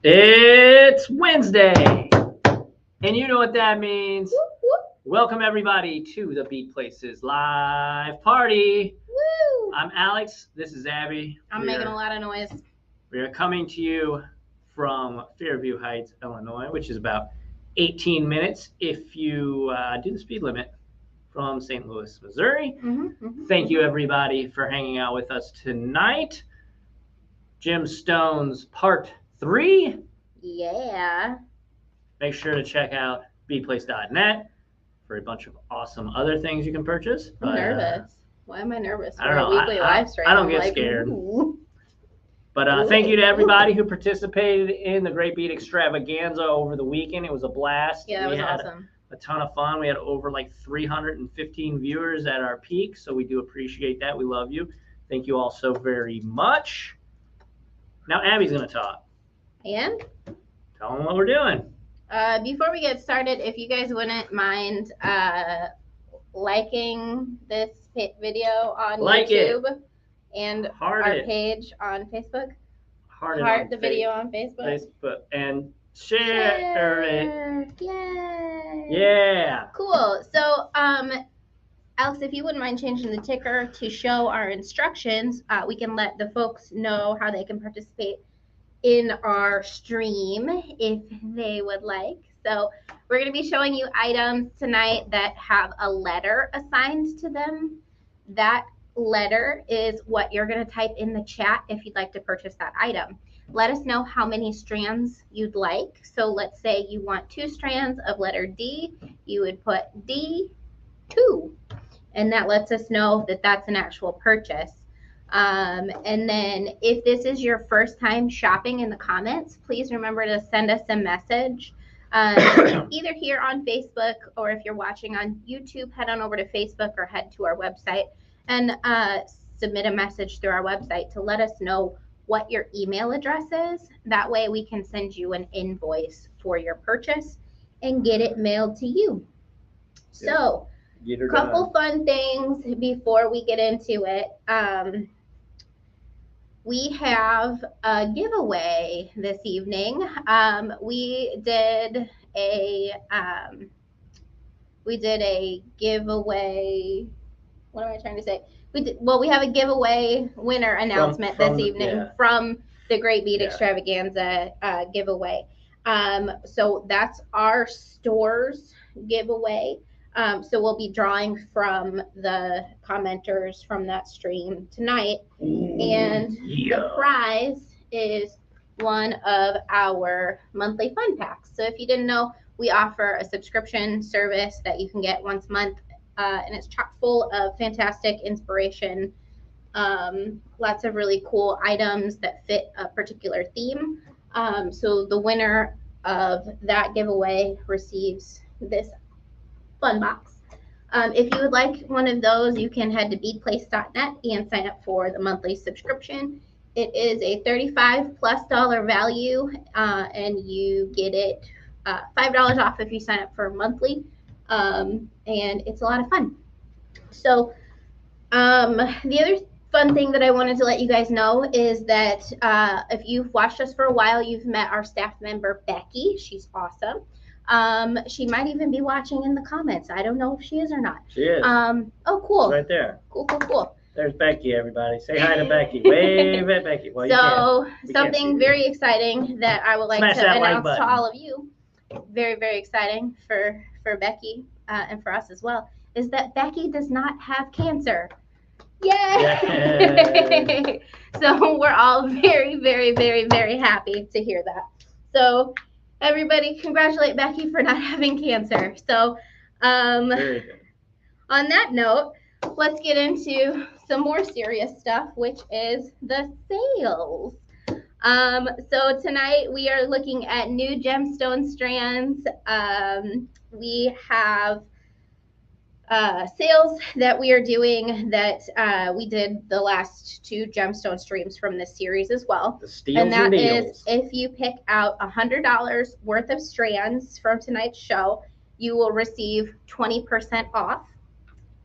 It's Wednesday, and you know what that means. Whoop, whoop. Welcome, everybody, to the Bead Places live party. Woo! I'm Alex. This is Abby. I'm making a lot of noise. We are coming to you from Fairview Heights, Illinois, which is about 18 minutes if you do the speed limit from St. Louis, Missouri. Thank you, everybody, for hanging out with us tonight. Gemstones Part 3. Yeah. Make sure to check out beadplace.net for a bunch of awesome other things you can purchase. I'm nervous. Why am I nervous? I don't know. Weekly live stream. I don't get scared. Ooh. But thank you to everybody who participated in the Great Bead Extravaganza over the weekend. It was a blast. Yeah, that was awesome. A ton of fun. We had over like 315 viewers at our peak, so we do appreciate that. We love you. Thank you all so very much. Now Abby's going to talk. And? Tell them what we're doing. Before we get started, if you guys wouldn't mind liking this video on YouTube and our page on Facebook. Heart the video on Facebook. And share it. Yay. Yeah. Cool. So, Alex, if you wouldn't mind changing the ticker to show our instructions, we can let the folks know how they can participate in our stream if they would like. So we're going to be showing you items tonight that have a letter assigned to them. That letter is what you're going to type in the chat if you'd like to purchase that item. Let us know how many strands you'd like. So let's say you want 2 strands of letter D. You would put D2, and that lets us know that that's an actual purchase. And then if this is your first time shopping in the comments, please remember to send us a message either here on Facebook, or if you're watching on YouTube, head on over to Facebook or head to our website and submit a message through our website to let us know what your email address is. That way we can send you an invoice for your purchase and get it mailed to you. So a couple fun things before we get into it. We have a giveaway this evening. We did a giveaway. What am I trying to say? We have a giveaway winner announcement this evening from the Great Bead Extravaganza giveaway. So that's our store's giveaway. So we'll be drawing from the commenters from that stream tonight. And the prize is one of our monthly fun packs. So if you didn't know, we offer a subscription service that you can get once a month. And it's chock full of fantastic inspiration. Lots of really cool items that fit a particular theme. So the winner of that giveaway receives this fun box. If you would like one of those, you can head to beadplace.net and sign up for the monthly subscription. It is a $35+ value, and you get it $5 off if you sign up for monthly, and it's a lot of fun. So the other fun thing that I wanted to let you guys know is that if you've watched us for a while, you've met our staff member Becky. She's awesome. She might even be watching in the comments. I don't know if she is or not. She is. Oh, cool. She's right there. Cool. There's Becky, everybody. Say hi to Becky. Wave at Becky. Well, so something very exciting that I would like to announce to all of you, very, very exciting for Becky and for us as well, is that Becky does not have cancer. Yay! So we're all very, very, very, very happy to hear that. So everybody, congratulate Becky for not having cancer. So, very good. On that note, let's get into some more serious stuff, which is the sales. So tonight we are looking at new gemstone strands. We have sales that we are doing that we did the last 2 gemstone streams from this series as well. The steals and that deals. Is if you pick out $100 worth of strands from tonight's show, you will receive 20% off.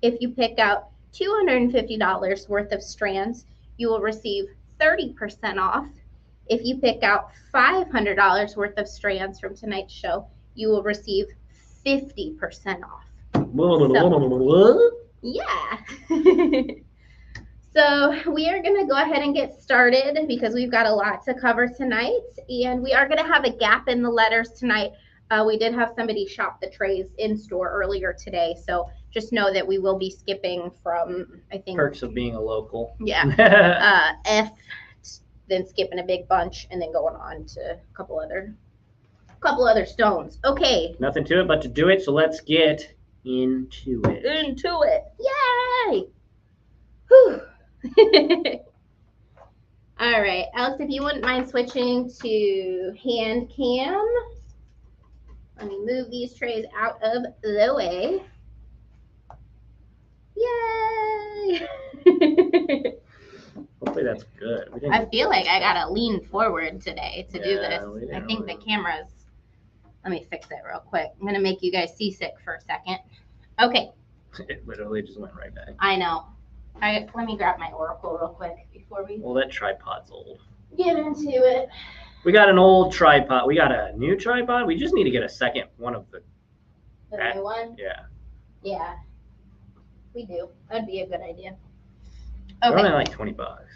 If you pick out $250 worth of strands, you will receive 30% off. If you pick out $500 worth of strands from tonight's show, you will receive 50% off. So, yeah. So we are going to go ahead and get started because we've got a lot to cover tonight, and we are going to have a gap in the letters tonight. We did have somebody shop the trays in store earlier today, so just know that we will be skipping from, I think, perks of being a local. Yeah. F, then skipping a big bunch, and then going on to a couple other stones. Okay. Nothing to it but to do it, so let's get into it. Yay! Whew. All right, Alex, if you wouldn't mind switching to hand cam. Let me move these trays out of the way. Yay! Hopefully that's good. I feel like I gotta lean forward today to do this. I think the camera's, let me fix it real quick. I'm gonna make you guys seasick for a second. Okay. It literally just went right back. I know. Let me grab my oracle real quick before we Well, that tripod's old. get into it. We got an old tripod. We got a new tripod. We just need to get a second one of the new one? Yeah. Yeah. We do. That'd be a good idea. Okay. Only like $20. But...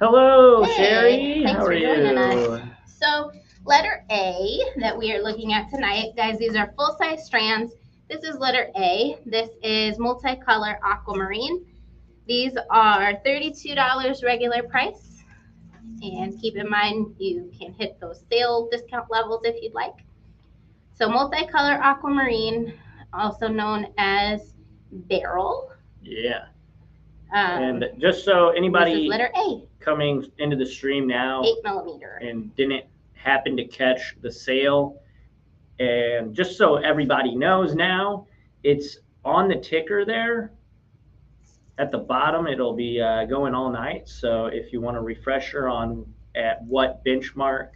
Hello, hey, Sherry. Thanks How for are joining you? us. So, letter A that we are looking at tonight, guys, these are full-size strands. This is letter A. This is multicolor aquamarine. These are $32 regular price. And keep in mind, you can hit those sale discount levels if you'd like. So multicolor aquamarine, also known as beryl. Yeah. And just so anybody this is letter A. coming into the stream now 8mm. And didn't happen to catch the sale, and just so everybody knows now, it's on the ticker there. At the bottom, it'll be going all night. So if you want a refresher on at what benchmark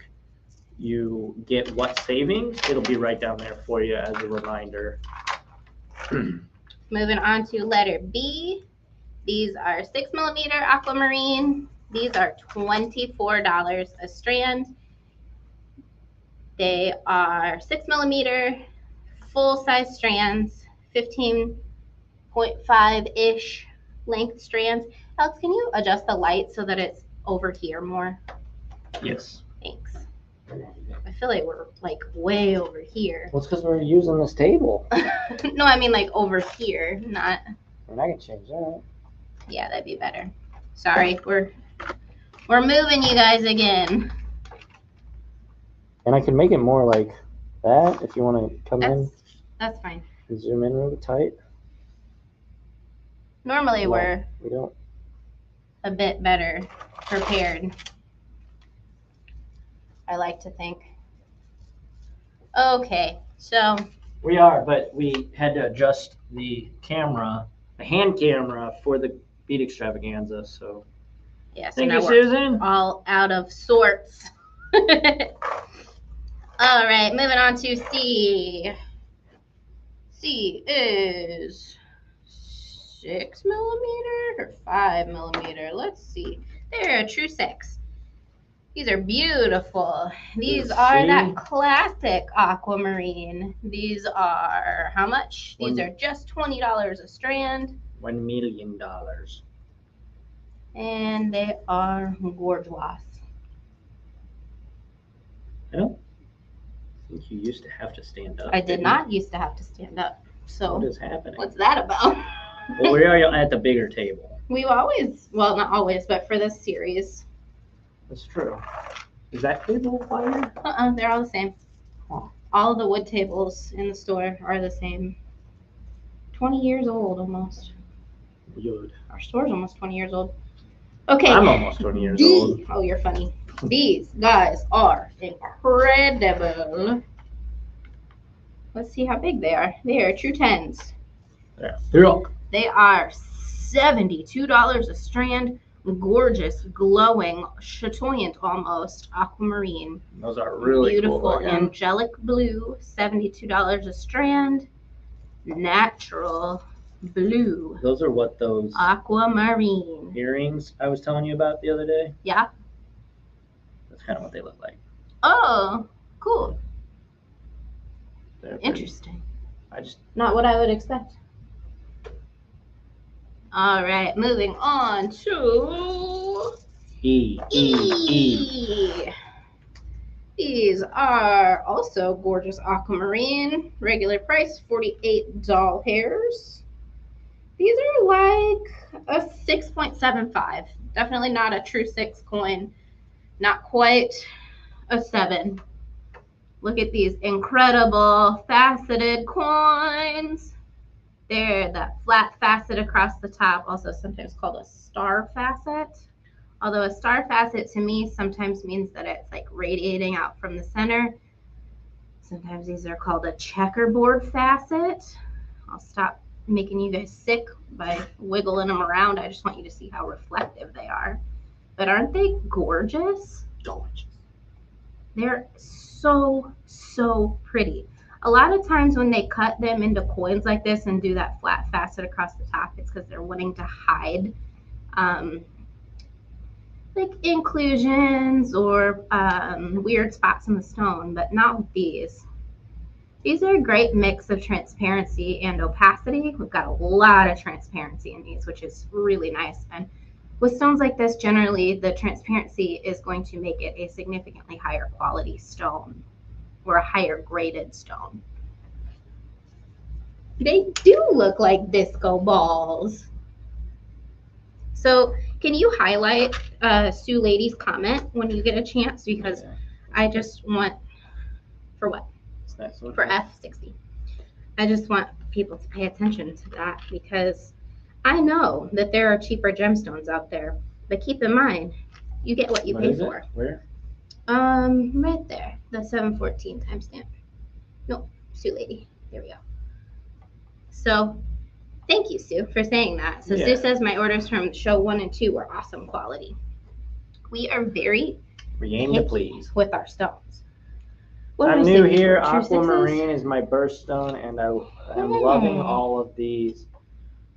you get what savings, it'll be right down there for you as a reminder. Moving on to letter B. These are 6mm aquamarine. These are $24 a strand. They are 6mm, full-size strands, 15.5-ish length strands. Alex, can you adjust the light so that it's over here more? Yes. Thanks. I feel like we're like way over here. Well, it's because we're using this table. No, I mean like over here, not. And I can change that. Yeah, that'd be better. Sorry, we're moving you guys again. And I can make it more like that if you want to come in. That's fine. Zoom in really tight. Normally we don't. A bit better prepared, I like to think. Okay, so. We are, but we had to adjust the camera, the hand camera for the bead extravaganza, so. Yeah, so thank now you, Susan. All out of sorts. All right, moving on to C. C is 6mm or 5mm. Let's see. They're a true 6. These are beautiful. These are that classic aquamarine. These are how much? These are just $20 a strand. $1 million. And they are gorgeous. I don't think you used to have to stand up. I did not used to have to stand up. So what is happening? What's that about? Well, we are at the bigger table. We've always, well, not always, but for this series. That's true. Is that table wider? They're all the same. Huh. All of the wood tables in the store are the same. 20 years old almost. Good. Our store's almost 20 years old. Okay. I'm almost 20 years old. Oh, you're funny. These guys are incredible. Let's see how big they are. They are true 10s. Yeah. They are $72 a strand. Gorgeous, glowing, chatoyant almost aquamarine. Those are really beautiful, cool. Angelic blue, $72 a strand. Natural blue. Those are what those aquamarine earrings I was telling you about the other day? Yeah. That's kind of what they look like. Oh, cool. They're interesting. pretty. Not what I would expect. All right, moving on to E. These are also gorgeous aquamarine. Regular price, 48 doll hairs. These are like a 6.75. Definitely not a true 6 coin. Not quite a 7. Look at these incredible faceted coins. They're that flat facet across the top, also sometimes called a star facet. Although a star facet to me sometimes means that it's like radiating out from the center. Sometimes these are called a checkerboard facet. I'll stop making you guys sick by wiggling them around. I just want you to see how reflective they are. But aren't they gorgeous? Gorgeous. They're so, so pretty. A lot of times when they cut them into coins like this and do that flat facet across the top, it's because they're wanting to hide like inclusions or weird spots in the stone, but not with these. These are a great mix of transparency and opacity. We've got a lot of transparency in these, which is really nice. And with stones like this, generally the transparency is going to make it a significantly higher quality stone or a higher graded stone. They do look like disco balls. So can you highlight Sue Lady's comment when you get a chance? Because I just want, for what? For F60. I just want people to pay attention to that because I know that there are cheaper gemstones out there, but keep in mind, you get what you pay for. Where? Right there, the 714 timestamp. No, Sue Lady. There we go. So, thank you, Sue, for saying that. So Sue says my orders from show 1 and 2 were awesome quality. We are very picky with our stones. I'm new here. Aquamarine is my birthstone, and I'm loving all of these.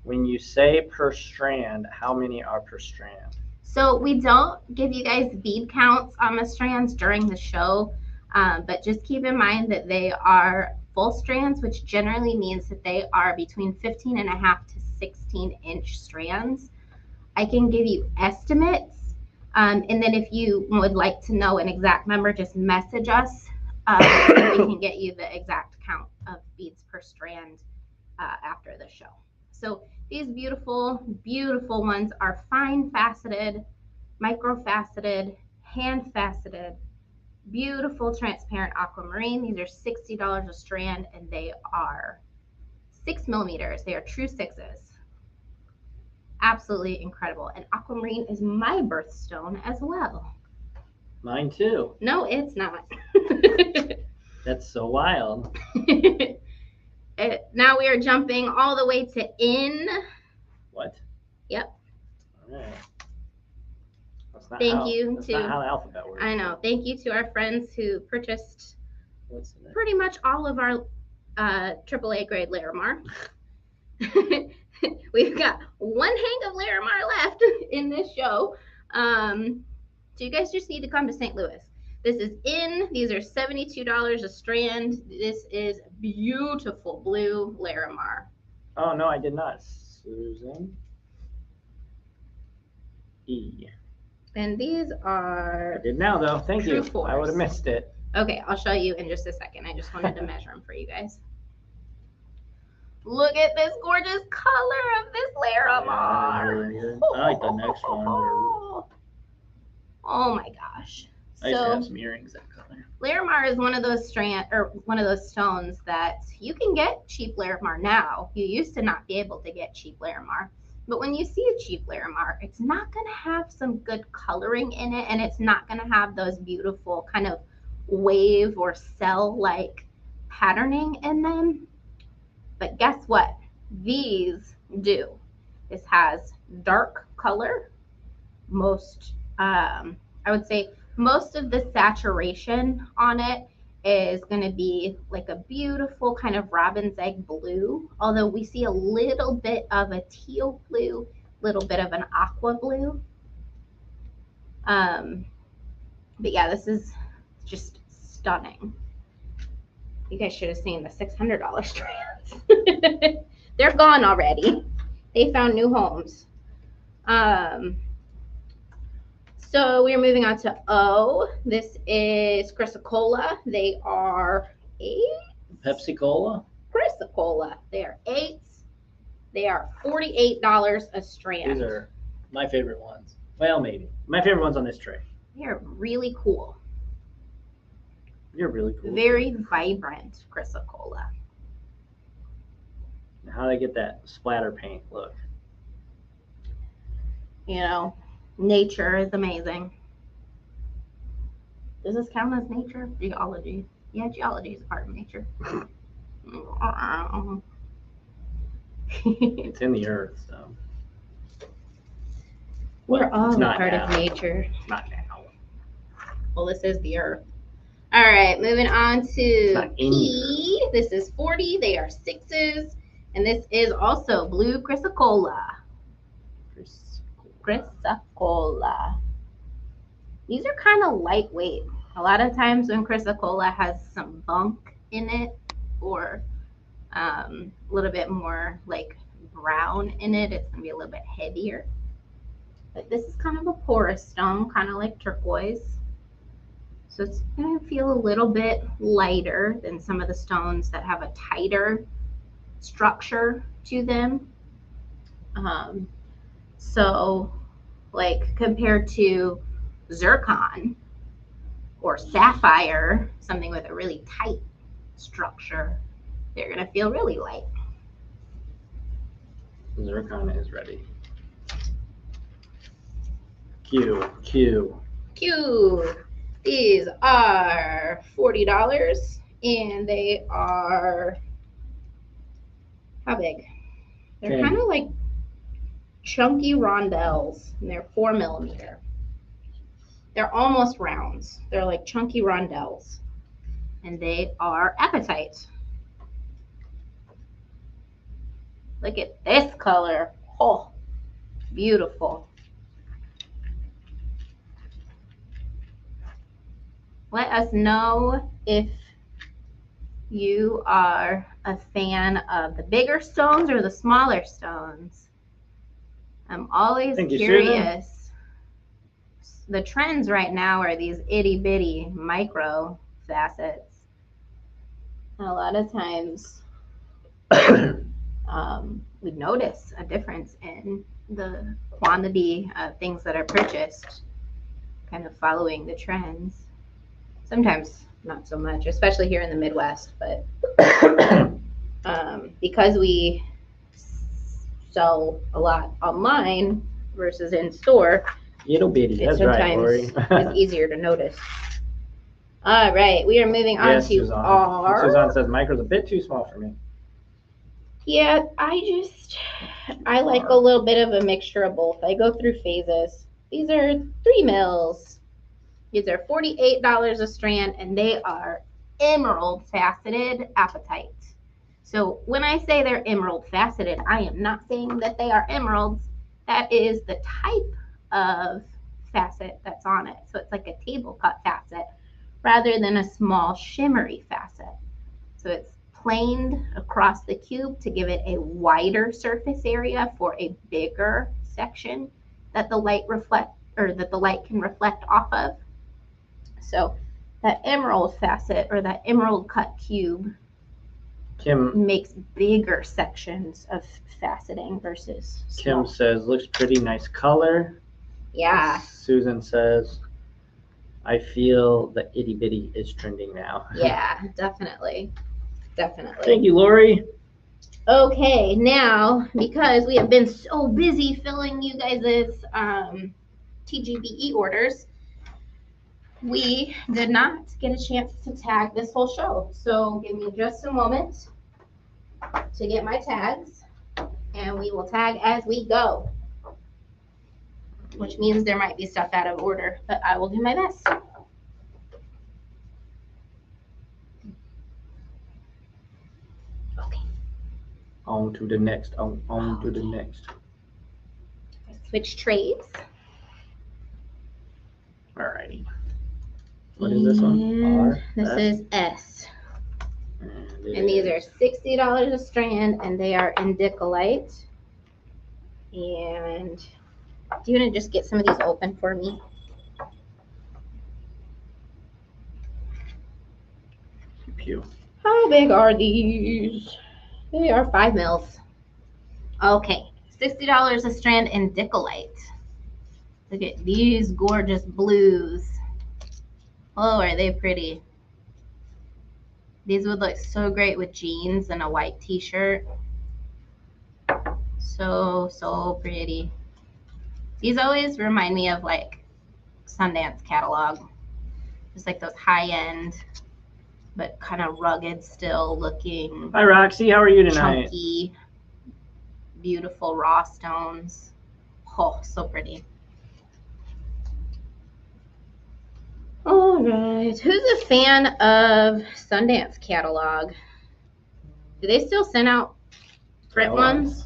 When you say per strand, how many are per strand? So we don't give you guys bead counts on the strands during the show, but just keep in mind that they are full strands, which generally means that they are between 15.5 to 16-inch strands. I can give you estimates, and then if you would like to know an exact number, just message us. And we can get you the exact count of beads per strand after the show. So these beautiful, beautiful ones are fine faceted, micro faceted, hand faceted, beautiful transparent aquamarine. These are $60 a strand and they are 6 millimeters. They are true 6s. Absolutely incredible. And aquamarine is my birthstone as well. Mine too. No, it's not. That's so wild. Now we are jumping all the way to N. What? Yep. All right. Thank you that's to. Not how the alphabet works. I know. Thank you to our friends who purchased pretty much all of our AAA grade Larimar. We've got one hang of Larimar left in this show. So you guys just need to come to St. Louis. This is in. These are $72 a strand. This is beautiful blue Larimar. Oh, no, I did not. Susan E. And these are. I did now, though. Thank you. Force. I would have missed it. Okay, I'll show you in just a second. I just wanted to measure them for you guys. Look at this gorgeous color of this Larimar. Yeah, I like the next one. Oh my gosh. I used to have some earrings that color. Larimar is one of those stones that you can get cheap Larimar now. You used to not be able to get cheap Larimar. But when you see a cheap Larimar, it's not going to have some good coloring in it, and it's not going to have those beautiful kind of wave or cell-like patterning in them. But guess what? These do. This has dark color. I would say most of the saturation on it is going to be like a beautiful kind of robin's egg blue, although we see a little bit of a teal blue, little bit of an aqua blue. But yeah, this is just stunning. You guys should have seen the $600 strands. They're gone already. They found new homes. So we're moving on to O. This is chrysocola. They are Pepsi Cola. Chrysocola. They are 8s. They are $48 a strand. These are my favorite ones. Well, maybe my favorite ones on this tray. They're really cool. You're really cool. Very vibrant chrysocola. How do they get that splatter paint look? You know, nature is amazing. Does this count as nature? Geology. Yeah, geology is a part of nature. It's in the earth, so. We're all a part now. of nature. Not now. Well, this is the earth. All right, moving on to P. This is 40. They are 6s. And this is also blue chrysocola. Chrysocola. These are kind of lightweight. A lot of times when chrysocola has some bunk in it or a little bit more like brown in it, it's going to be a little bit heavier. But this is kind of a porous stone, kind of like turquoise. So it's going to feel a little bit lighter than some of the stones that have a tighter structure to them. So like compared to zircon or sapphire, something with a really tight structure, they're going to feel really light. Zircon is ready. Q. These are $40 and they are, how big? They're kind of like chunky rondelles and they're 4mm. They're almost rounds. They're like chunky rondelles and they are apatite. Look at this color. Oh, beautiful. Let us know if you are a fan of the bigger stones or the smaller stones. I'm always curious. The trends right now are these itty bitty micro facets. And a lot of times we notice a difference in the quantity of things that are purchased, kind of following the trends. Sometimes not so much, especially here in the Midwest, but because we sell a lot online versus in store, it'll be that's right, Lori. It's easier to notice. All right, we are moving on to R. Suzanne says micro's a bit too small for me. Yeah, I like a little bit of a mixture of both. I go through phases. These are 3 mils. These are $48 a strand, and they are emerald faceted apatite. So when I say they're emerald faceted, I am not saying that they are emeralds. That is the type of facet that's on it. So it's like a table cut facet rather than a small shimmery facet. So it's planed across the cube to give it a wider surface area for a bigger section that the light can reflect off of. So that emerald facet or that emerald cut cube makes bigger sections of faceting versus small. Kim says looks pretty, nice color. Yeah. Susan says I feel the itty bitty is trending now. Yeah, definitely. Thank you, Lori. Okay, now because we have been so busy filling you guys' TGBE orders, we did not get a chance to tag this whole show. So give me just a moment to get my tags and we will tag as we go, which means there might be stuff out of order, but I will do my best. Okay. On to the next. On to the next. Switch trays. Alrighty. What is this one? R? This is S. And these are $60 a strand, and they are Endicolite. And do you want to just get some of these open for me? Pew. How big are these? They are 5 mils. Okay, $60 a strand Endicolite. Look at these gorgeous blues. Oh, are they pretty? These would look so great with jeans and a white t-shirt. So pretty. These always remind me of like Sundance catalog. Just like those high-end, but kind of rugged still looking. Hi, Roxy. How are you tonight? Chunky, beautiful raw stones. Oh, so pretty. All right. Who's a fan of Sundance catalog? Do they still send out print ones?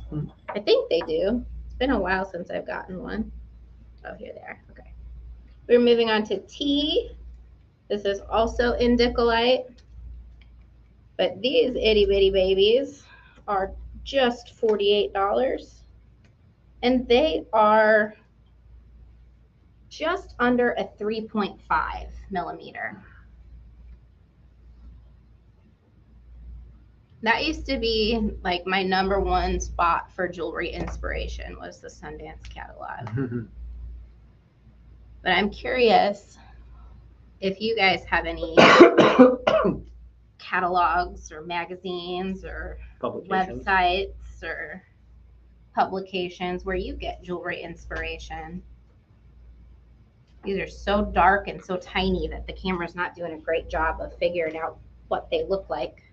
I think they do. It's been a while since I've gotten one. Oh, here they are. Okay. We're moving on to T. This is also Endicolite. But these itty bitty babies are just $48. And they are just under a 3.5 millimeter. That used to be like my #1 spot for jewelry inspiration was the Sundance catalog. But I'm curious if you guys have any catalogs or magazines or websites or publications where you get jewelry inspiration. These are so dark and so tiny that the camera's not doing a great job of figuring out what they look like.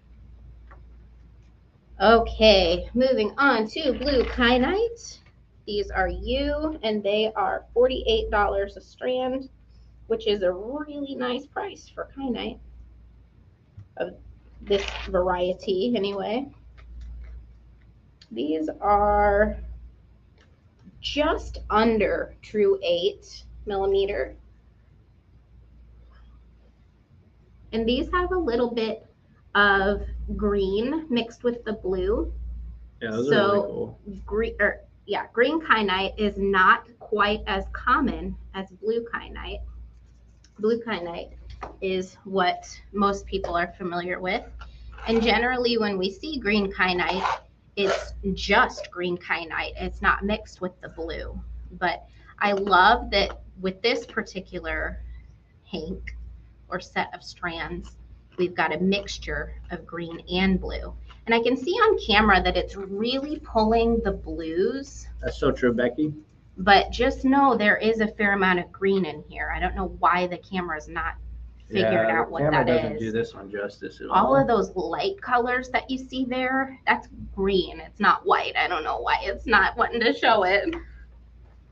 Okay, moving on to blue kyanite. These are U, and they are $48 a strand, which is a really nice price for kyanite of this variety anyway. These are just under true 8 millimeter. And these have a little bit of green mixed with the blue. Yeah, those are really cool. Green kyanite is not quite as common as blue kyanite. Blue kyanite is what most people are familiar with. And generally when we see green kyanite, it's just green kyanite. It's not mixed with the blue. But I love that with this particular hank or set of strands, we've got a mixture of green and blue. And I can see on camera that it's really pulling the blues. That's so true, Becky. But just know there is a fair amount of green in here. I don't know why the camera's not figured out what that is. The camera doesn't do this one justice at all. All of those light colors that you see there, that's green. It's not white. I don't know why it's not wanting to show it.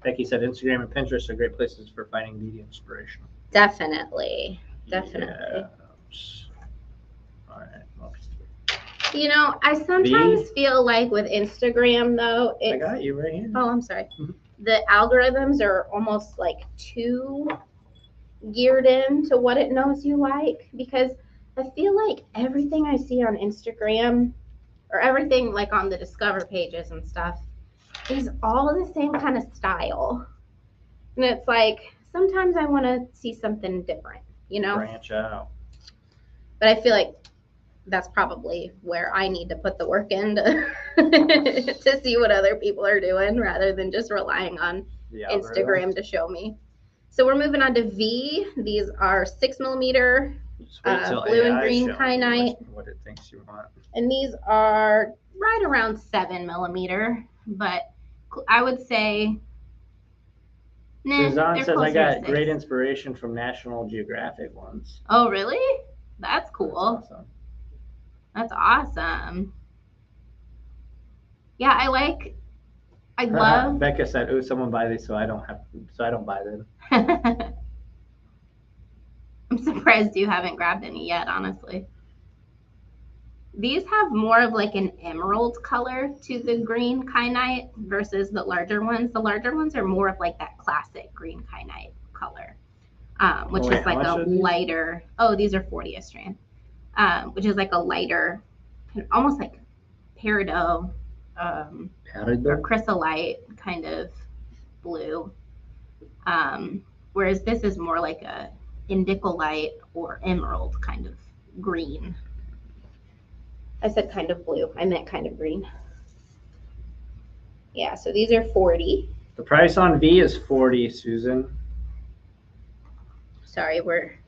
Becky said Instagram and Pinterest are great places for finding beauty inspiration. Definitely. Yeah. All right. You know, I sometimes feel like with Instagram, though, I got you right here. Oh, I'm sorry. The algorithms are almost like too geared into what it knows you like, because I feel like everything I see on Instagram or everything like on the Discover pages and stuff is all the same kind of style. And it's like, sometimes I want to see something different, you know? Branch out. But I feel like that's probably where I need to put the work in to see what other people are doing rather than just relying on Instagram to show me. So we're moving on to V. These are 6 millimeter blue and green kyanite. What it thinks you want. And these are right around 7 millimeter, but I would say Suzanne says I got great inspiration from National Geographic ones. Oh, really? That's cool. That's awesome. That's awesome. Yeah, I love. Becca said, "Oh, someone buy these, so I don't buy them." I'm surprised you haven't grabbed any yet, honestly. These have more of like an emerald color to the green kyanite versus the larger ones. The larger ones are more of like that classic green kyanite color. which is like a lighter. Oh, these are 40 a strand, which is like a lighter, almost like peridot or chrysolite kind of blue. Whereas this is more like a Endicolite or emerald kind of green. I said kind of blue. I meant kind of green. Yeah, so these are 40. The price on V is 40, Susan. Sorry, we're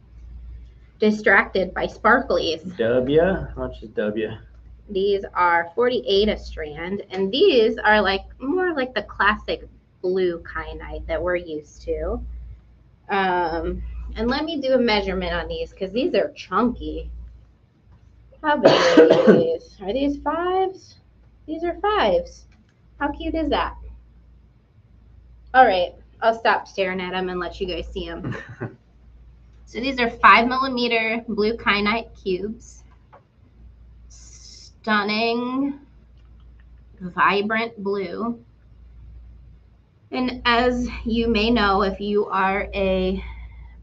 distracted by sparklies. W? How much is W? These are 48 a strand, and these are like more like the classic blue kyanite that we're used to. And let me do a measurement on these because these are chunky. How big are these? Are these 5s? These are 5s. How cute is that? All right, I'll stop staring at them and let you guys see them. So these are 5mm blue kyanite cubes. Stunning, vibrant blue. And as you may know, if you are a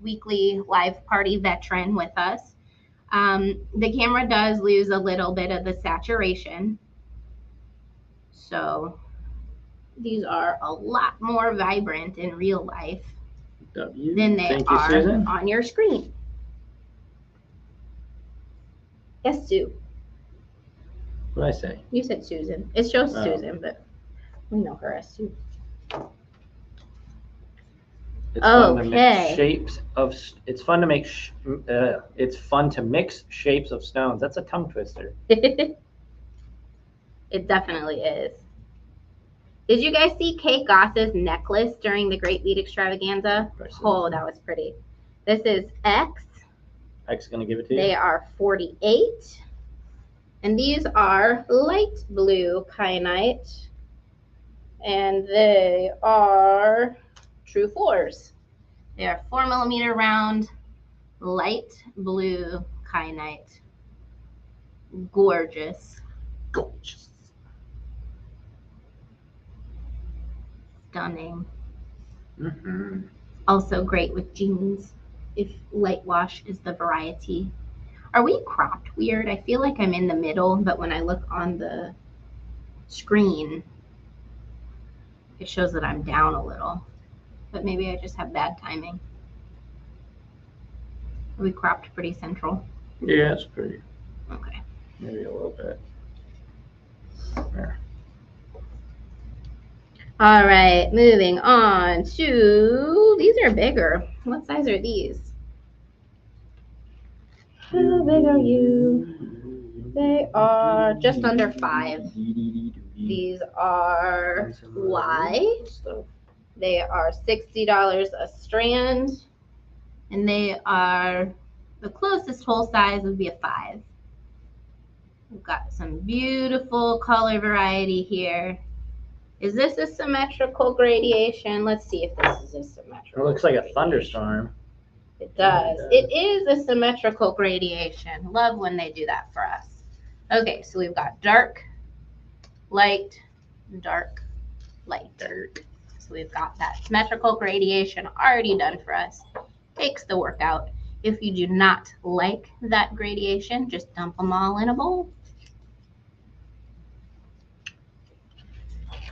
weekly live party veteran with us, the camera does lose a little bit of the saturation. So these are a lot more vibrant in real life than they are Susan. On your screen. Yes, Sue. What did I say? You said Susan. It shows Susan, but we know her as Sue. It's fun to mix shapes of. It's fun to make. It's fun to mix shapes of stones. That's a tongue twister. It definitely is. Did you guys see Kate Goss's necklace during the Great Bead Extravaganza? Oh, that was pretty. This is X. X is gonna give it to you. They are 48, and these are light blue kyanite, and they are true 4s. They are 4mm round, light blue kyanite. Gorgeous. Gorgeous. Stunning. Mm-hmm. Also great with jeans if light wash is the variety. Are we cropped weird? I feel like I'm in the middle, but when I look on the screen, it shows that I'm down a little. But maybe I just have bad timing. Are we cropped pretty central? Yeah, it's pretty. Okay. Maybe a little bit. There. All right, moving on to, these are bigger. What size are these? How big are you? They are just under 5. These are Y. They are $60 a strand. And they are, the closest hole size would be a 5. We've got some beautiful color variety here. Is this a symmetrical gradation? Let's see if this is a symmetrical. It looks like a thunderstorm. It does. It is a symmetrical gradation. Love when they do that for us. Okay, so we've got dark, light, dark, light. So we've got that symmetrical gradation already done for us. Takes the work out. If you do not like that gradation, just dump them all in a bowl.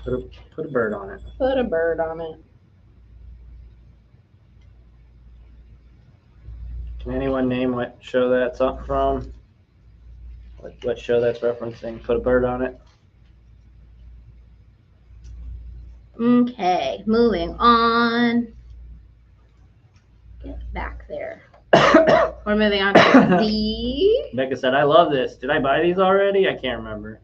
Put a bird on it. Put a bird on it. Can anyone name what show that's up from? What show that's referencing? Put a bird on it. Okay, moving on. Get back there. We're moving on to D. Becca said, I love this. Did I buy these already? I can't remember.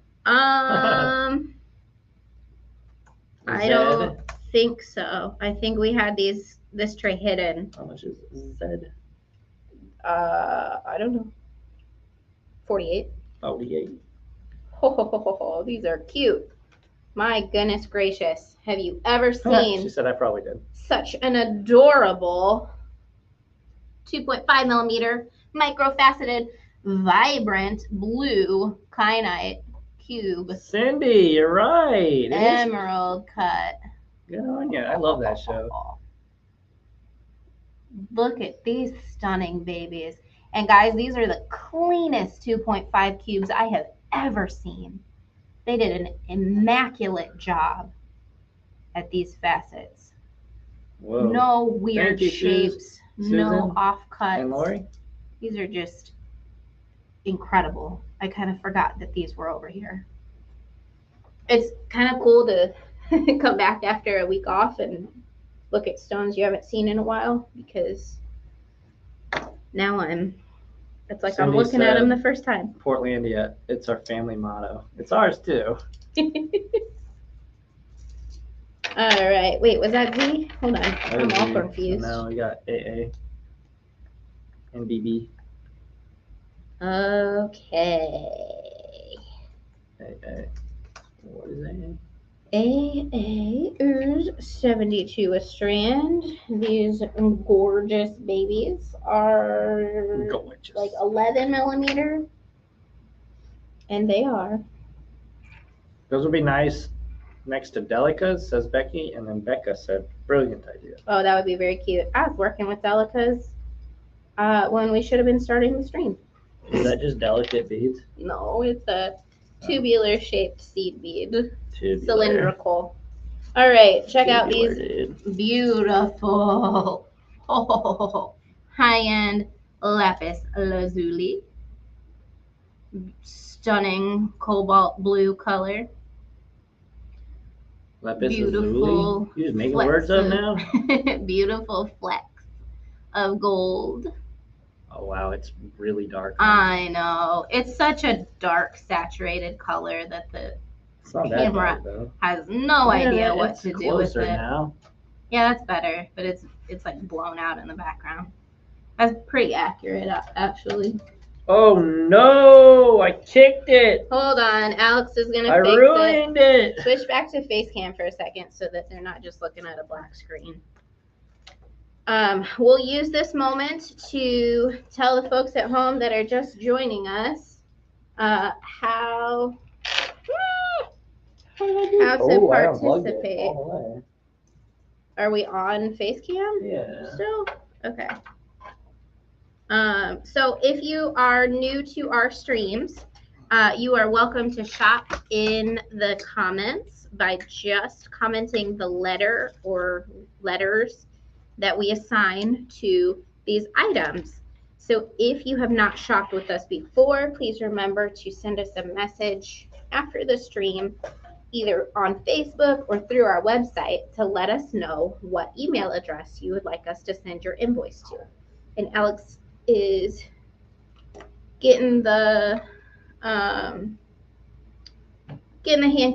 I don't think so. I think we had this tray hidden. How much is Z? I don't know. 48. 48. Oh, these are cute. My goodness gracious. Have you ever seen She said I probably did. Such an adorable 2.5mm microfaceted vibrant blue kyanite cube. Cindy, you're right. Emerald cut. Good on you. I love that show. Look at these stunning babies. And guys, these are the cleanest 2.5 cubes I have ever seen. They did an immaculate job at these facets. Whoa. No weird shapes, no offcuts. And Lori? These are just incredible. I kind of forgot that these were over here. It's kind of cool to come back after a week off and look at stones you haven't seen in a while, because now it's like Cindy, I'm looking at them the first time. Portlandia, it's our family motto. It's ours too. All right. Wait, was that Z? Hold on. I'm all confused. No, we got AA and BB. Okay. AA. What is AA? AA is 72 a strand. These gorgeous babies are like 11 millimeter. And they are. Those would be nice next to Delicas, says Becky. And then Becca said, brilliant idea. Oh, that would be very cute. I was working with Delicas when we should have been starting the stream. Is that just delicate beads? No, it's a tubular shaped seed bead. Tubular. Cylindrical. All right, check out these beautiful high-end lapis lazuli. Stunning cobalt blue color. Lapis beautiful lazuli? You just making words up now? Beautiful flecks of gold. Oh wow, it's really dark. I know. It's such a dark, saturated color that the camera has no idea what to do with it. Now. Yeah, that's better, but it's like blown out in the background. That's pretty accurate, actually. Oh no! I kicked it. Hold on, Alex is gonna. I ruined it. Switch back to face cam for a second so that they're not just looking at a black screen. We'll use this moment to tell the folks at home that are just joining us how to participate. Are we on face cam? Yeah. Still? Okay. So if you are new to our streams, you are welcome to shop in the comments by just commenting the letter or letters that we assign to these items. So if you have not shopped with us before, please remember to send us a message after the stream, either on Facebook or through our website, to let us know what email address you would like us to send your invoice to. And Alex is getting the hand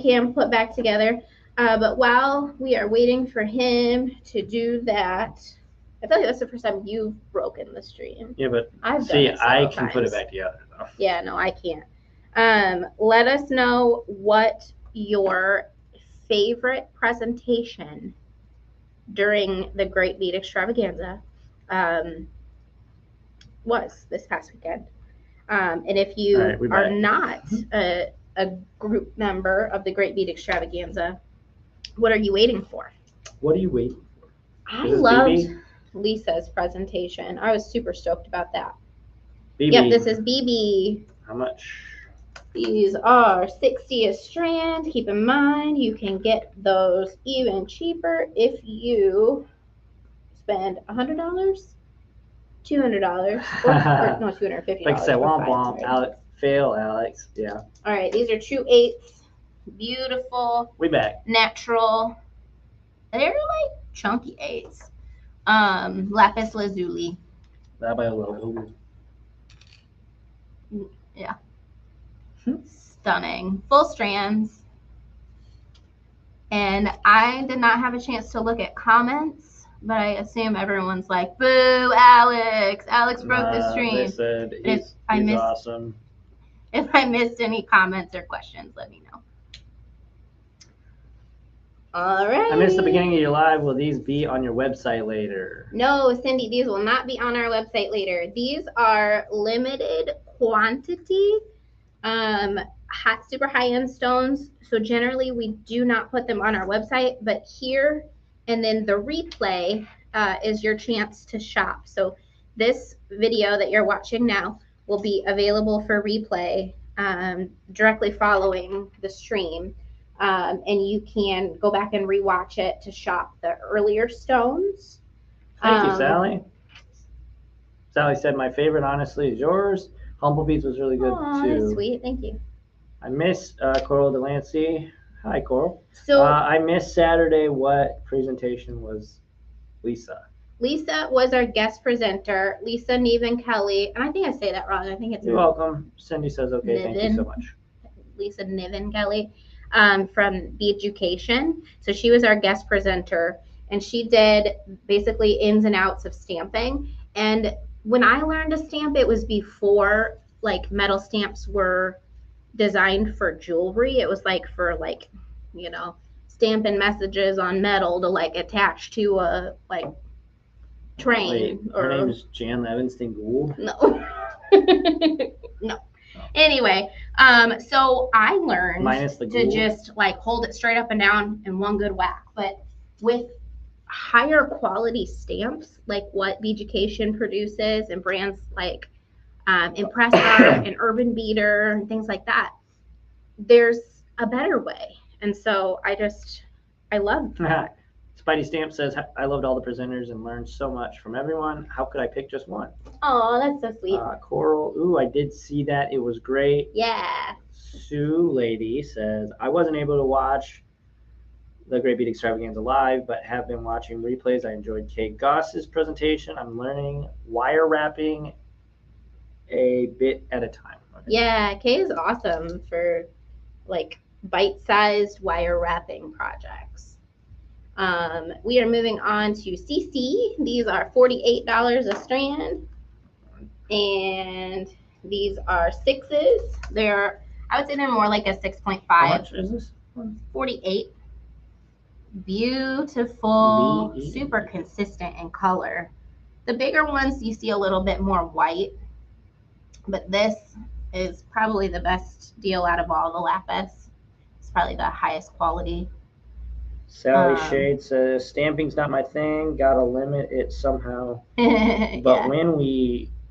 cam put back together. But while we are waiting for him to do that, I feel like that's the first time you've broken the stream. Yeah, but I can put it back together though. Yeah, no, I can't. Let us know what your favorite presentation during the Great Bead Extravaganza was this past weekend. And if you are not a group member of the Great Bead Extravaganza, what are you waiting for? What are you waiting for? I loved Lisa's presentation. I was super stoked about that. BB. Yep, this is BB. How much? These are 60 a strand. Keep in mind, you can get those even cheaper if you spend $100, $200, or no, $250. Like I said, womp womp. Alex, fail, Alex. Yeah. All right, these are 2/8. Beautiful. We back. Natural. They're like chunky 8s. Lapis lazuli. Yeah. Stunning. Full strands. And I did not have a chance to look at comments, but I assume everyone's like, boo, Alex. Alex broke the stream. They said he's awesome. If I missed any comments or questions, let me know. All right. I missed the beginning of your live. Will these be on your website later? No, Cindy, these will not be on our website later. These are limited quantity, super high-end stones. So generally, we do not put them on our website. But here and then the replay, is your chance to shop. So this video that you're watching now will be available for replay directly following the stream. And you can go back and rewatch it to shop the earlier stones. Thank you, Sally. Sally said, my favorite, honestly, is yours. Humble Beads was really good, too. That's sweet. Thank you. I miss Coral Delancey. Hi, Coral. So I missed Saturday. What presentation was Lisa? Lisa was our guest presenter. Lisa Niven Kelly. And I think I say that wrong. I think it's... You're welcome. Cindy says, okay, Niven. Thank you so much. Lisa Niven Kelly from Bead Education. So she was our guest presenter. And she did basically ins and outs of stamping. And when I learned to stamp, it was before like metal stamps were designed for jewelry. It was like for like, you know, stamping messages on metal to like attach to a like train. Wait, her name is Jan Levinston Gould? No. No. Anyway, so I learned to just like hold it straight up and down in one good whack. But with higher quality stamps, like what Bead Education produces and brands like Impress Art and Urban Beater and things like that, there's a better way. And so I love that. Spidey Stamp says, I loved all the presenters and learned so much from everyone. How could I pick just one? Oh, that's so sweet. Coral, ooh, I did see that. It was great. Yeah. Sue Lady says, I wasn't able to watch the Great Bead Extravaganza live, but have been watching replays. I enjoyed Kay Goss's presentation. I'm learning wire wrapping a bit at a time. Okay. Yeah, Kay is awesome for like bite-sized wire wrapping projects. We are moving on to CC. These are $48 a strand, and these are sixes. They're, I would say they're more like a 6.5. How much is this? 48. Beautiful, super consistent in color. The bigger ones you see a little bit more white, but this is probably the best deal out of all the lapis. It's probably the highest quality. Sally Shade says, stamping's not my thing, gotta limit it somehow. But Yeah.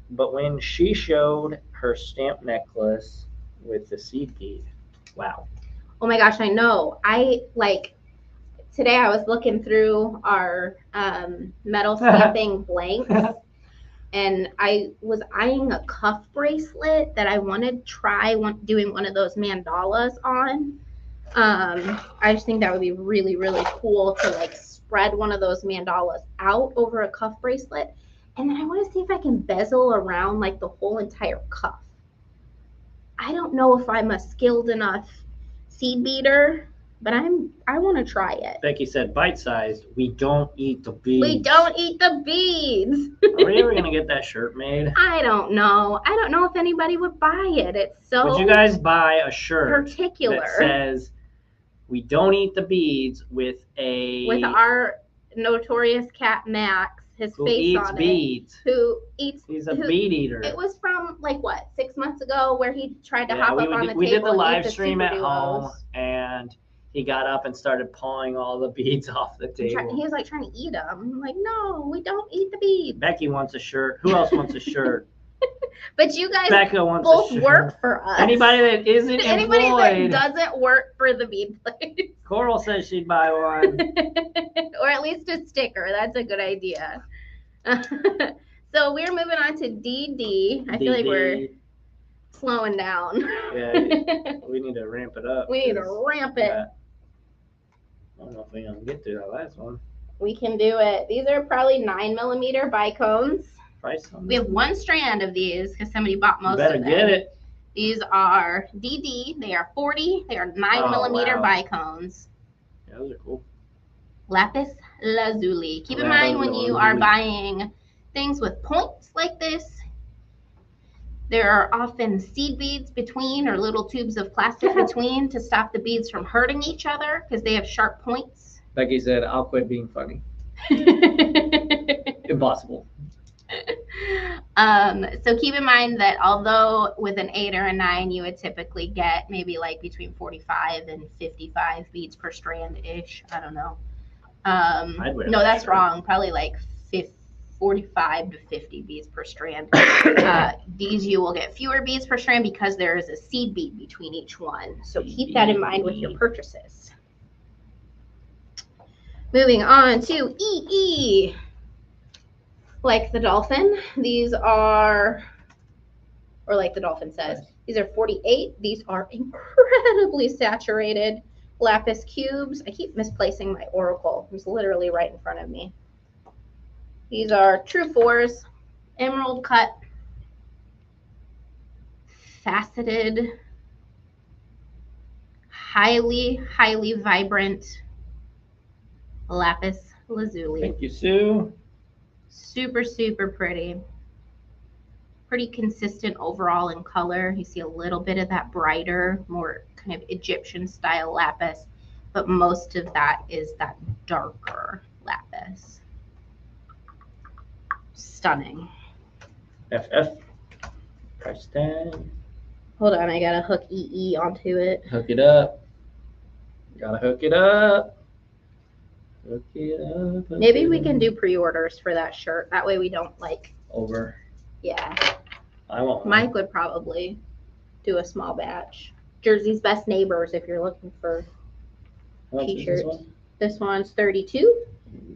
when she showed her stamp necklace with the seed bead, wow. Oh my gosh, I know. Today I was looking through our metal stamping blanks, and I was eyeing a cuff bracelet that I wanted to try doing one of those mandalas on. I just think that would be really, really cool to like spread one of those mandalas out over a cuff bracelet. And then I want to see if I can bezel around like the whole entire cuff. I don't know if I'm a skilled enough seed beater, but I want to try it. Becky said, bite-sized, we don't eat the beads. We don't eat the beads. Are we ever going to get that shirt made? I don't know. I don't know if anybody would buy it. It's so Would you guys buy a shirt particular that says, we don't eat the beads with our notorious cat Max, his face on beads. He's a bead eater. It was from like what, 6 months ago, where he tried to hop up on the table. We did the live stream at duos. home, and he got up and started pawing all the beads off the table. He was like trying to eat them. I'm like, no, we don't eat the beads. Becky wants a shirt. Who else wants a shirt? But you guys both work for us. Anybody that isn't Anybody employed. that doesn't work for the bead place. Coral says she'd buy one. Or at least a sticker. That's a good idea. So we're moving on to DD. I feel like we're slowing down. Yeah, we need to ramp it up. We need to ramp it. I don't know if we can get through that last one. We can do it. These are probably 9mm bicones. Price on We have one strand of these because somebody bought most of them. Better get it. These are DD. They are 40. They are 9mm bicones. Yeah, those are cool. Lapis lazuli. Keep in mind when you are buying things with points like this, there are often seed beads between or little tubes of plastic between to stop the beads from hurting each other because they have sharp points. Becky said, I'll quit being funny. Impossible. So keep in mind that although with an 8 or a 9 you would typically get maybe like between 45 and 55 beads per strand ish. I don't know. No, that's wrong. Probably like 45 to 50 beads per strand. These you will get fewer beads per strand because there is a seed bead between each one. So keep that in mind with your purchases. Moving on to EE. Like the dolphin, these are, or like the dolphin says, these are 48. These are incredibly saturated lapis cubes. I keep misplacing my oracle. It's literally right in front of me. These are true 4s, emerald cut, faceted, highly vibrant lapis lazuli. Thank you, Sue. Super pretty. Pretty consistent overall in color. You see a little bit of that brighter, more kind of Egyptian style lapis, but most of that is that darker lapis. Stunning. FF. Price tag. Hold on, I gotta hook EE onto it. Hook it up. Gotta hook it up. Hook it up. Maybe we can do pre-orders for that shirt. That way we don't like over. Yeah. I won't. Mike would probably do a small batch. Jersey's Best Neighbors if you're looking for t-shirts. This one's 32.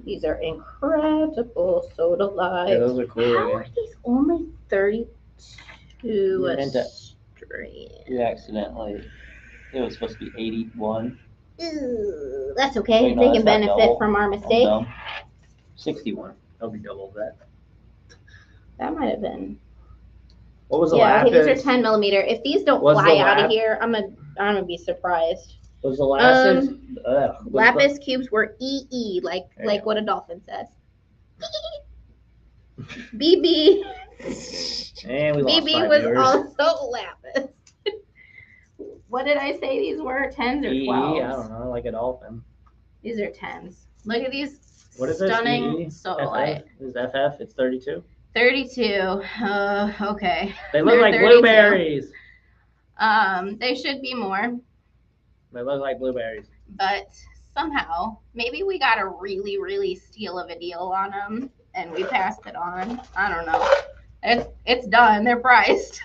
These are incredible Sodalite. Yeah, those are cool. How are these only 32 a strand? You accidentally. It was supposed to be 81. Ooh, that's okay. Wait, no, they can benefit double. from our mistake. 61. That'll be double that. That might have been. What was the lapis? lapis? These are 10 millimeter. If these don't fly out of here, I'm gonna be surprised. Was the lapis? Lapis cubes were EE, like what a dolphin says. BB. And we lost BB was also lapis. What did I say these were? 10s or 12s? I don't know, like a dolphin. These are 10s. Look at these what is stunning Sodalite. Is FF? It's 32? 32. Okay. They look like 32. Blueberries. They should be more. They look like blueberries. But somehow, maybe we got a really steal of a deal on them, and we passed it on. I don't know. It's done. They're priced.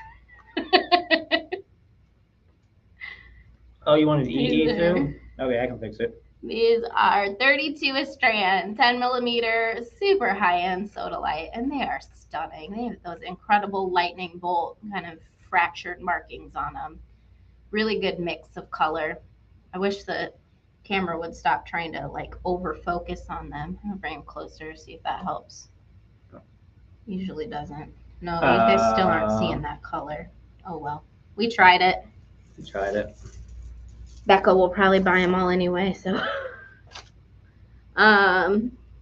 Oh, you wanted EE too? Okay, I can fix it. These are 32 a strand, 10 millimeter, super high-end Sodalite, and they are stunning. They have those incredible lightning bolt kind of fractured markings on them. Really good mix of color. I wish the camera would stop trying to like over focus on them. I'm gonna bring them closer, see if that helps. Usually doesn't. No, you guys still aren't seeing that color. Oh well, we tried it. We tried it. Becca will probably buy them all anyway, so.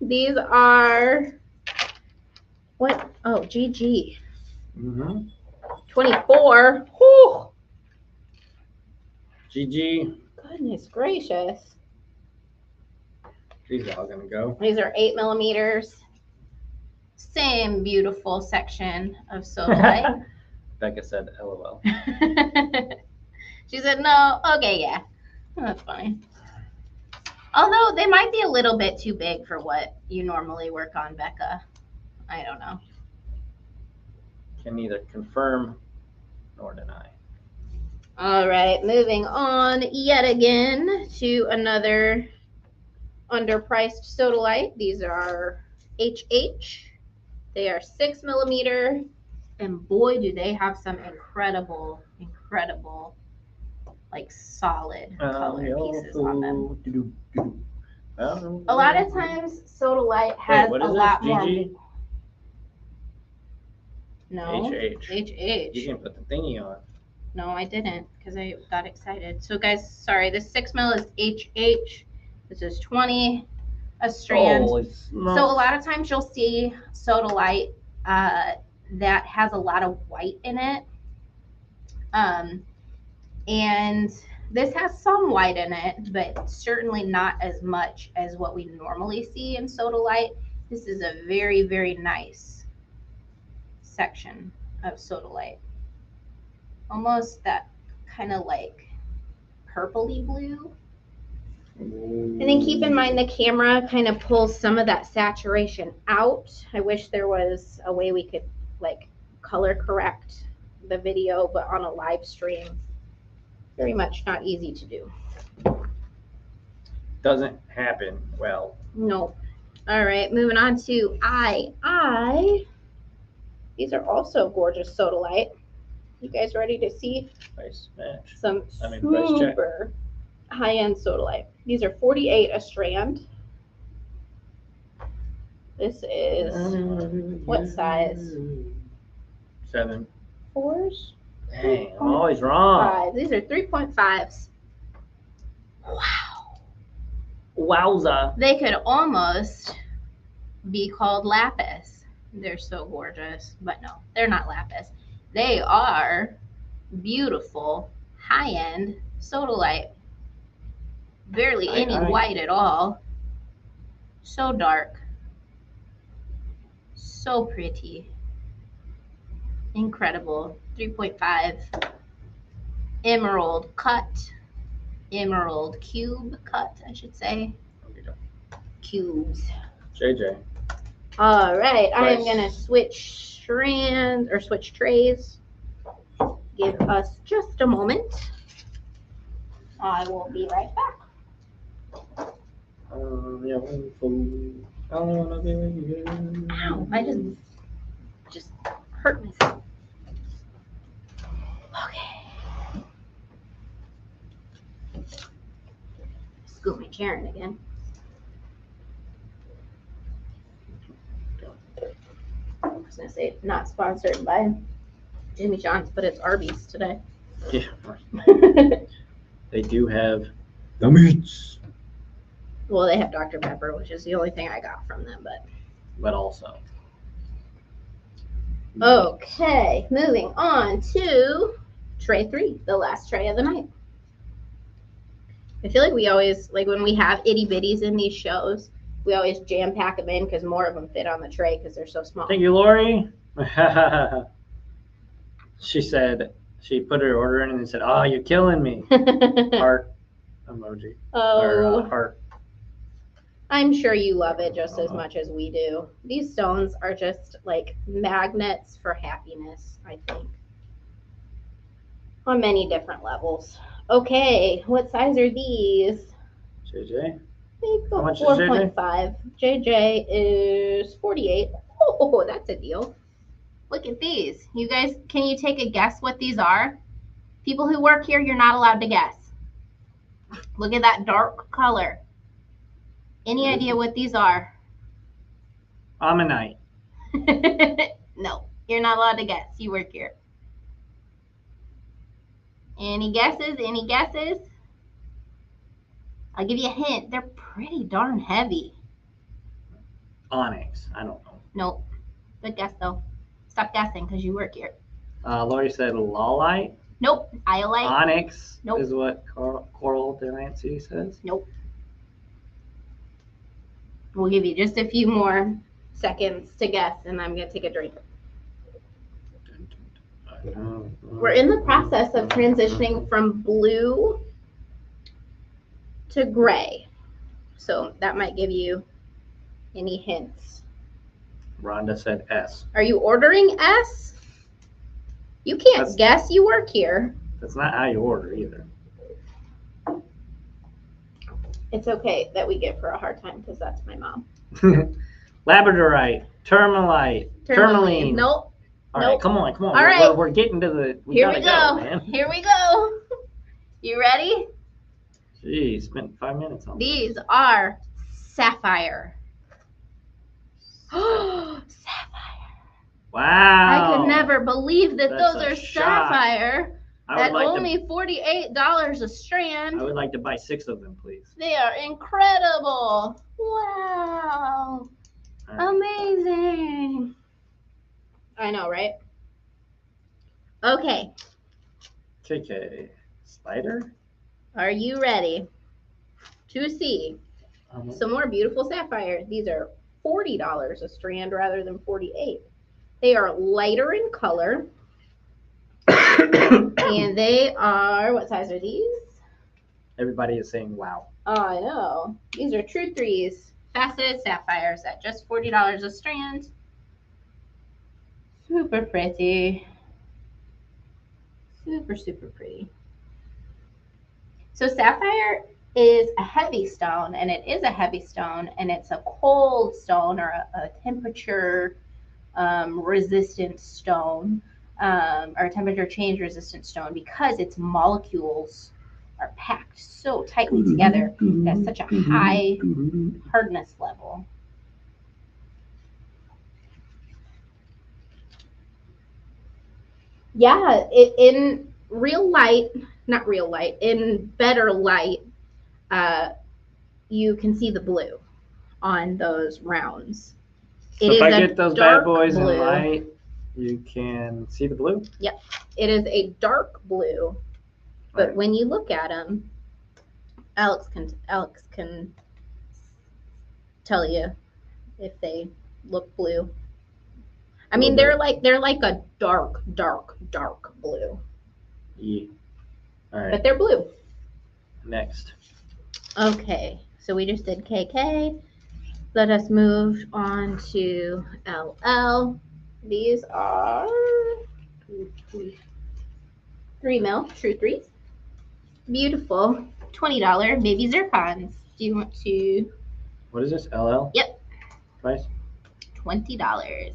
These are, what? Oh, GG. 24. Whew. GG. Goodness gracious. These are all gonna go. These are 8 millimeters. Same beautiful section of Sodalite. Becca said LOL. She said, no, okay, yeah. That's funny. Although they might be a little bit too big for what you normally work on, Becca. I don't know. Can neither confirm nor deny. All right, moving on yet again to another underpriced Sodalite. These are HH. They are 6 millimeter. And boy, do they have some incredible, like solid color pieces on them. A lot of times, Sodalite has a lot more. No, HH. You can put the thingy on. No, I didn't because I got excited. So, guys, sorry. This 6 mil is HH. This is 20 a strand. So a lot of times you'll see Sodalite that has a lot of white in it. And this has some white in it, but certainly not as much as what we normally see in Sodalite. This is a very nice section of Sodalite. Almost that kind of like purpley blue. And then keep in mind the camera kind of pulls some of that saturation out. I wish there was a way we could like color correct the video, but on a live stream, very much not easy to do. Doesn't happen well. No. All right, moving on to I. These are also gorgeous Sodalite. You guys ready to see Nice match. some super high-end Sodalite? These are 48 a strand. This is what size? 7. 4s? Dang, I'm always wrong. 5. These are 3.5s. Wow. Wowza. They could almost be called lapis. They're so gorgeous. But no, they're not lapis. They are beautiful, high-end Sodalite. Barely any white at all. So dark. So pretty. Incredible. 3.5. Emerald cut. Emerald cube cut, I should say. Cubes. JJ. All right, Nice. I am going to switch strands or switch trays. Give us just a moment. I will be right back. Ow, I just hurt myself. Okay. Scoop my Karen again. I was going to say not sponsored by Jimmy John's, but it's Arby's today. Yeah. They do have the meats. Well, they have Dr. Pepper, which is the only thing I got from them, But also. Okay, moving on to tray 3, the last tray of the night. I feel like we always, like when we have itty bitties in these shows, we always jam pack them in because more of them fit on the tray because they're so small. Thank you, Lori. She said, she put her order in and said, "Oh, you're killing me." Heart emoji. Or, heart. I'm sure you love it just as much as we do. These stones are just like magnets for happiness, I think. On many different levels. Okay, what size are these? JJ? They go How much is 4.5. JJ is 48. Oh, that's a deal. Look at these. You guys, can you take a guess what these are? People who work here, you're not allowed to guess. Look at that dark color. Any idea what these are? Ammonite. No, you're not allowed to guess. You work here. Any guesses? Any guesses? I'll give you a hint. They're pretty darn heavy. Onyx. I don't know. Nope. Good guess, though. Stop guessing because you work here. Lori said Laurelite. Nope. Iolite. Onyx Nope. is what Coral Delancey says. Nope. We'll give you just a few more seconds to guess, and I'm going to take a drink. We're in the process of transitioning from blue to gray. So that might give you any hints. Rhonda said S. Are you ordering S? You can't guess. You work here. That's not how you order either. It's okay that we give her a hard time because that's my mom. Labradorite, tourmaline. Nope. All right, come on. All right. We're getting to the. Here we go. Man. Here we go. You ready? Geez, spent 5 minutes on These are Sapphire. Sapphire. Wow. I could never believe that That's those a are shock. Sapphire. At like only $48 a strand. I would like to buy 6 of them, please. They are incredible. Wow. Right. Amazing. I know, right? Okay. KK. Spider? Are you ready to see some more beautiful sapphire? These are $40 a strand rather than $48. They are lighter in color. And they are, what size are these? Everybody is saying wow. Oh, I know. These are true threes. Faceted sapphires at just $40 a strand. Super pretty. Super, super pretty. So sapphire is a heavy stone, and it is a heavy stone, and it's a cold stone or a temperature resistant stone, or temperature change resistant stone, because its molecules are packed so tightly together at such a high hardness level. Yeah, in real light, not real light, in better light, you can see the blue on those rounds. So if I get those bad boys in light, you can see the blue? Yep. It is a dark blue, but right. When you look at them, Alex can tell you if they look blue. I mean, they're like a dark blue. Yeah. All right. But they're blue. Next. Okay, so we just did KK. Let us move on to LL. These are 3 mil true threes. Beautiful. $20 baby zircons. Do you want to? What is this? LL? Yep. Price? $20.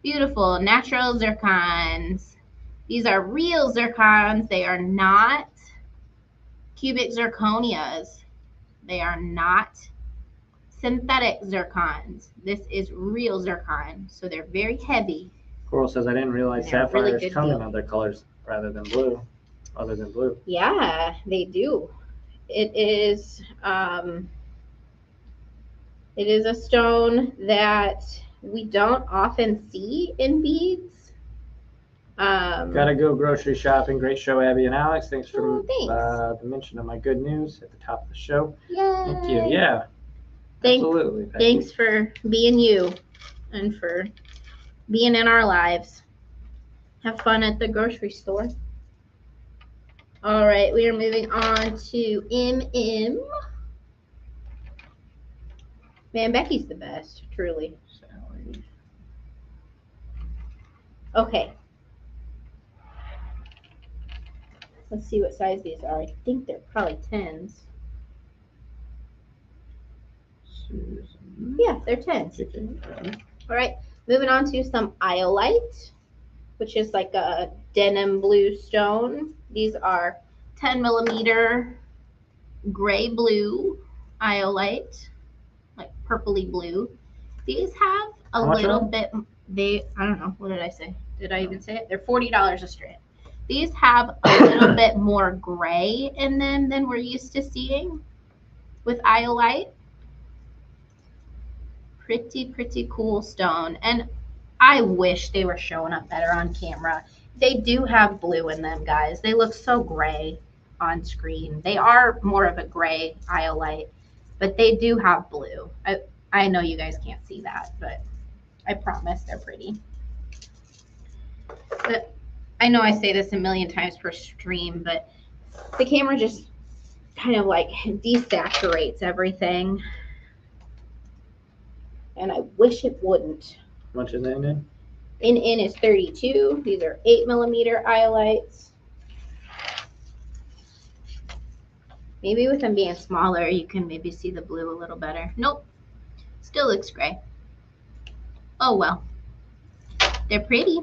Beautiful natural zircons. These are real zircons. They are not cubic zirconias. They are not synthetic zircons. This is real zircon, so they're very heavy. Coral says, I didn't realize sapphires come in other colors rather than blue, other than blue. Yeah, they do. It is a stone that we don't often see in beads. Gotta go grocery shopping. Great show, Abby and Alex. Thanks for the mention of my good news at the top of the show. Yay. Thank you. Yeah. Absolutely. Becky. Thanks for being you and for being in our lives. Have fun at the grocery store. All right, we are moving on to MM. Man, Becky's the best, truly. Okay. Let's see what size these are. I think they're probably 10s. Yeah, they're 10s. All right, moving on to some Iolite, which is like a denim blue stone. These are 10 millimeter gray blue Iolite, like purpley blue. These have a little bit, I don't know, what did I say? Did I even say it? They're $40 a strand. These have a little bit more gray in them than we're used to seeing with Iolite. Pretty cool stone. And I wish they were showing up better on camera. They do have blue in them, guys. They look so gray on screen. They are more of a gray Iolite, but they do have blue. I know you guys can't see that, but I promise they're pretty. But I know I say this a million times per stream, but the camera just kind of like desaturates everything. And I wish it wouldn't. How much is in? In is 32. These are 8 millimeter Iolites. Maybe with them being smaller, you can maybe see the blue a little better. Nope. Still looks gray. Oh well. They're pretty.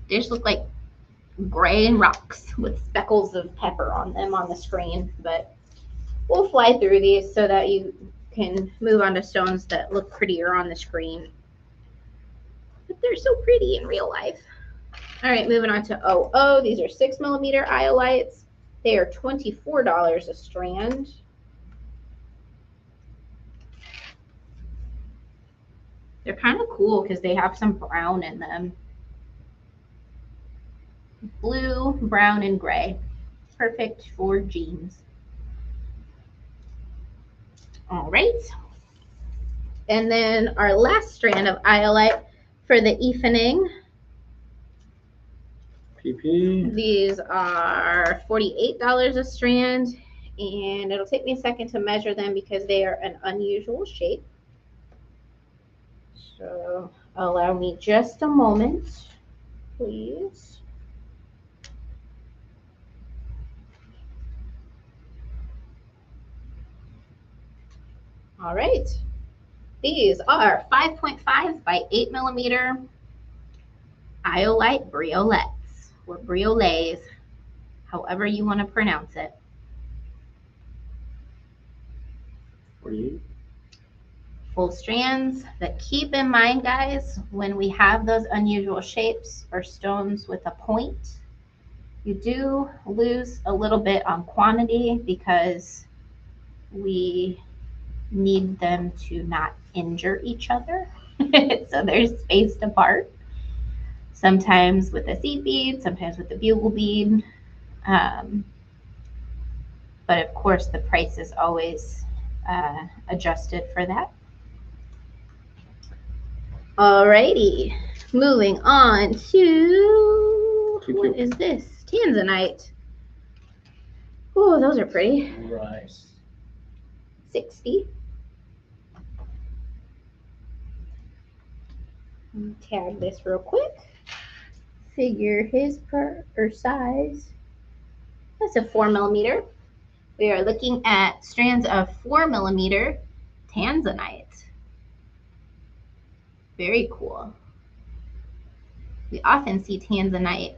They just look like gray rocks with speckles of pepper on them on the screen. But we'll fly through these so that you can move on to stones that look prettier on the screen. But they're so pretty in real life. All right, moving on to OO. These are 6 millimeter Iolites. They are $24 a strand. They're kind of cool because they have some brown in them. Blue, brown, and gray. Perfect for jeans. All right. And then our last strand of Iolite for the evening. PP. These are $48 a strand, and it'll take me a second to measure them because they are an unusual shape. So allow me just a moment, please. All right. These are 5.5 by 8 millimeter Iolite briolettes, or briolets, however you want to pronounce it. 48. Full strands. But keep in mind, guys, when we have those unusual shapes or stones with a point, you do lose a little bit on quantity because we need them to not injure each other. So they're spaced apart. Sometimes with a seed bead, sometimes with the bugle bead. But of course, the price is always adjusted for that. Alrighty, moving on to, what is this? Tanzanite. Oh, those are pretty. Right. 60. Tag this real quick. Figure his size. That's a 4 millimeter. We are looking at strands of 4 millimeter Tanzanite. Very cool. We often see Tanzanite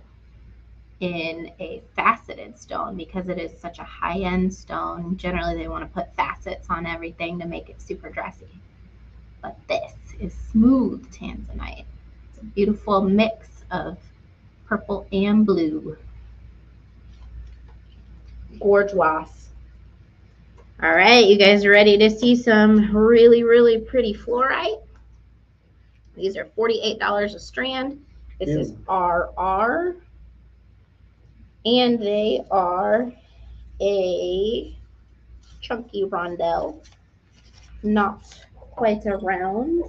in a faceted stone because it is such a high-end stone. Generally, they want to put facets on everything to make it super dressy. But this is smooth Tanzanite. It's a beautiful mix of purple and blue. Gorgeous. All right, you guys ready to see some really, really pretty fluorite? These are $48 a strand. This is RR. And they are a chunky rondelle. Not quite a round.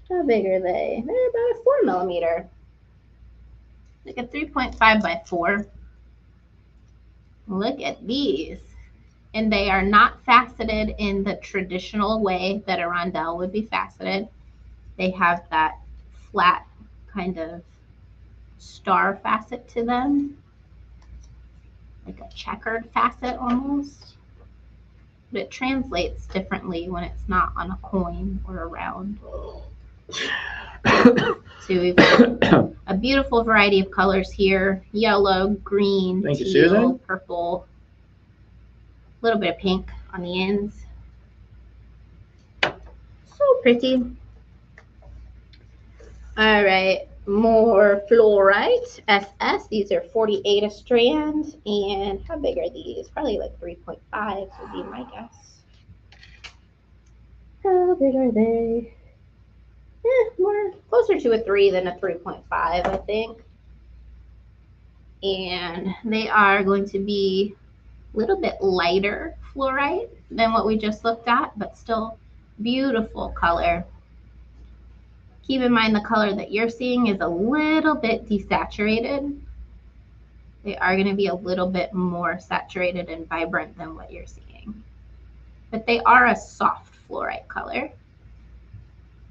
How big are they? They're about a 4 millimeter. Like a 3.5 by 4. Look at these. And they are not faceted in the traditional way that a rondelle would be faceted. They have that flat kind of star facet to them, like a checkered facet almost. But it translates differently when it's not on a coin or a round. So we've got a beautiful variety of colors here: yellow, green, teal, purple, a little bit of pink on the ends. So pretty. All right, more fluorite SS. These are 48 a strand. And how big are these? Probably like 3.5 would be my guess. How big are they? More closer to a 3 than a 3.5, I think. And they are going to be a little bit lighter fluorite than what we just looked at, but still beautiful color. Keep in mind the color that you're seeing is a little bit desaturated. They are going to be a little bit more saturated and vibrant than what you're seeing. But they are a soft fluorite color.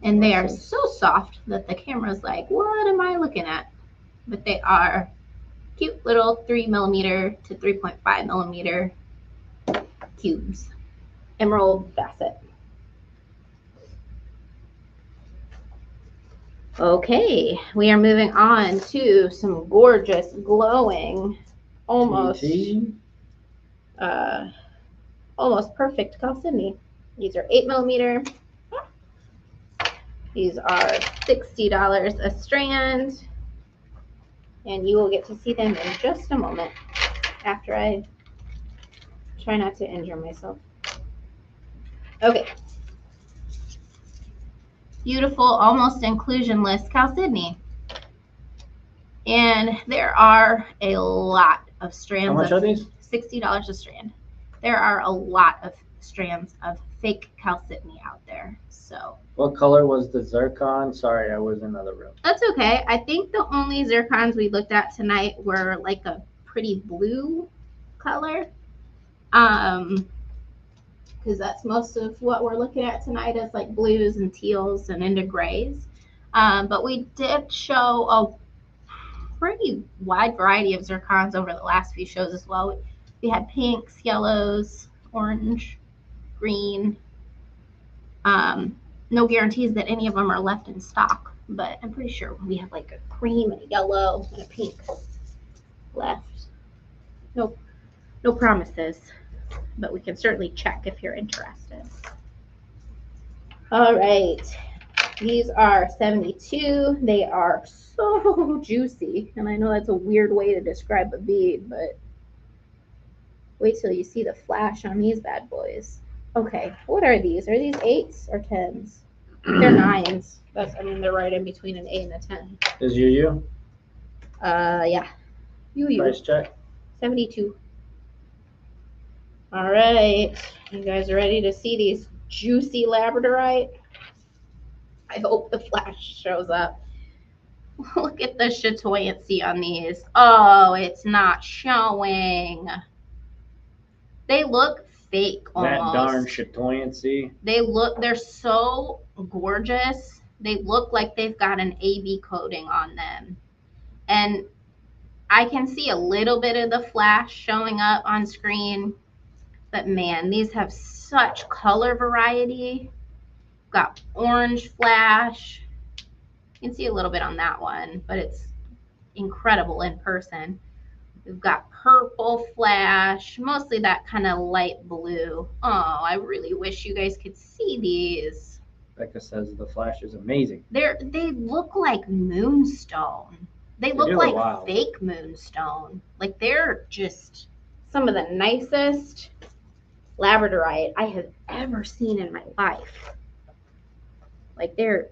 And they are so soft that the camera's like, what am I looking at? But they are cute little 3 millimeter to 3.5 millimeter cubes. Emerald facet. Okay, we are moving on to some gorgeous, glowing, almost perfect chalcedony. These are 8 millimeter. These are $60 a strand, and you will get to see them in just a moment after I try not to injure myself. Okay. Beautiful, almost inclusionless chalcedony. And there are a lot of strands. How much are these? $60 a strand. There are a lot of strands of fake chalcedony out there. So what color was the zircon? Sorry, I was in another room. That's okay. I think the only zircons we looked at tonight were like a pretty blue color. Because that's most of what we're looking at tonight is like blues and teals and into grays. But we did show a pretty wide variety of zircons over the last few shows as well. We had pinks, yellows, orange, green. No guarantees that any of them are left in stock, but I'm pretty sure we have like a cream and a yellow and a pink left. No promises, but we can certainly check if you're interested. All right, these are 72. They are so juicy, and I know that's a weird way to describe a bead, but wait till you see the flash on these bad boys. Okay, what are these? Are these 8s or 10s? They're 9s. They're right in between an 8 and a 10. Is you? Yeah. You. Price check. 72. All right, you guys are ready to see these juicy labradorite? I hope the flash shows up. Look at the chatoyancy on these. Oh, it's not showing. They look fake almost. That darn chatoyancy. They're so gorgeous. They look like they've got an AB coating on them. And I can see a little bit of the flash showing up on screen. But man, these have such color variety. Got orange flash. You can see a little bit on that one, but it's incredible in person. We've got purple flash, mostly that kind of light blue. Oh, I really wish you guys could see these. Becca says the flash is amazing. They look like moonstone. They look like fake moonstone. Like they're just some of the nicest labradorite I have ever seen in my life. Like they're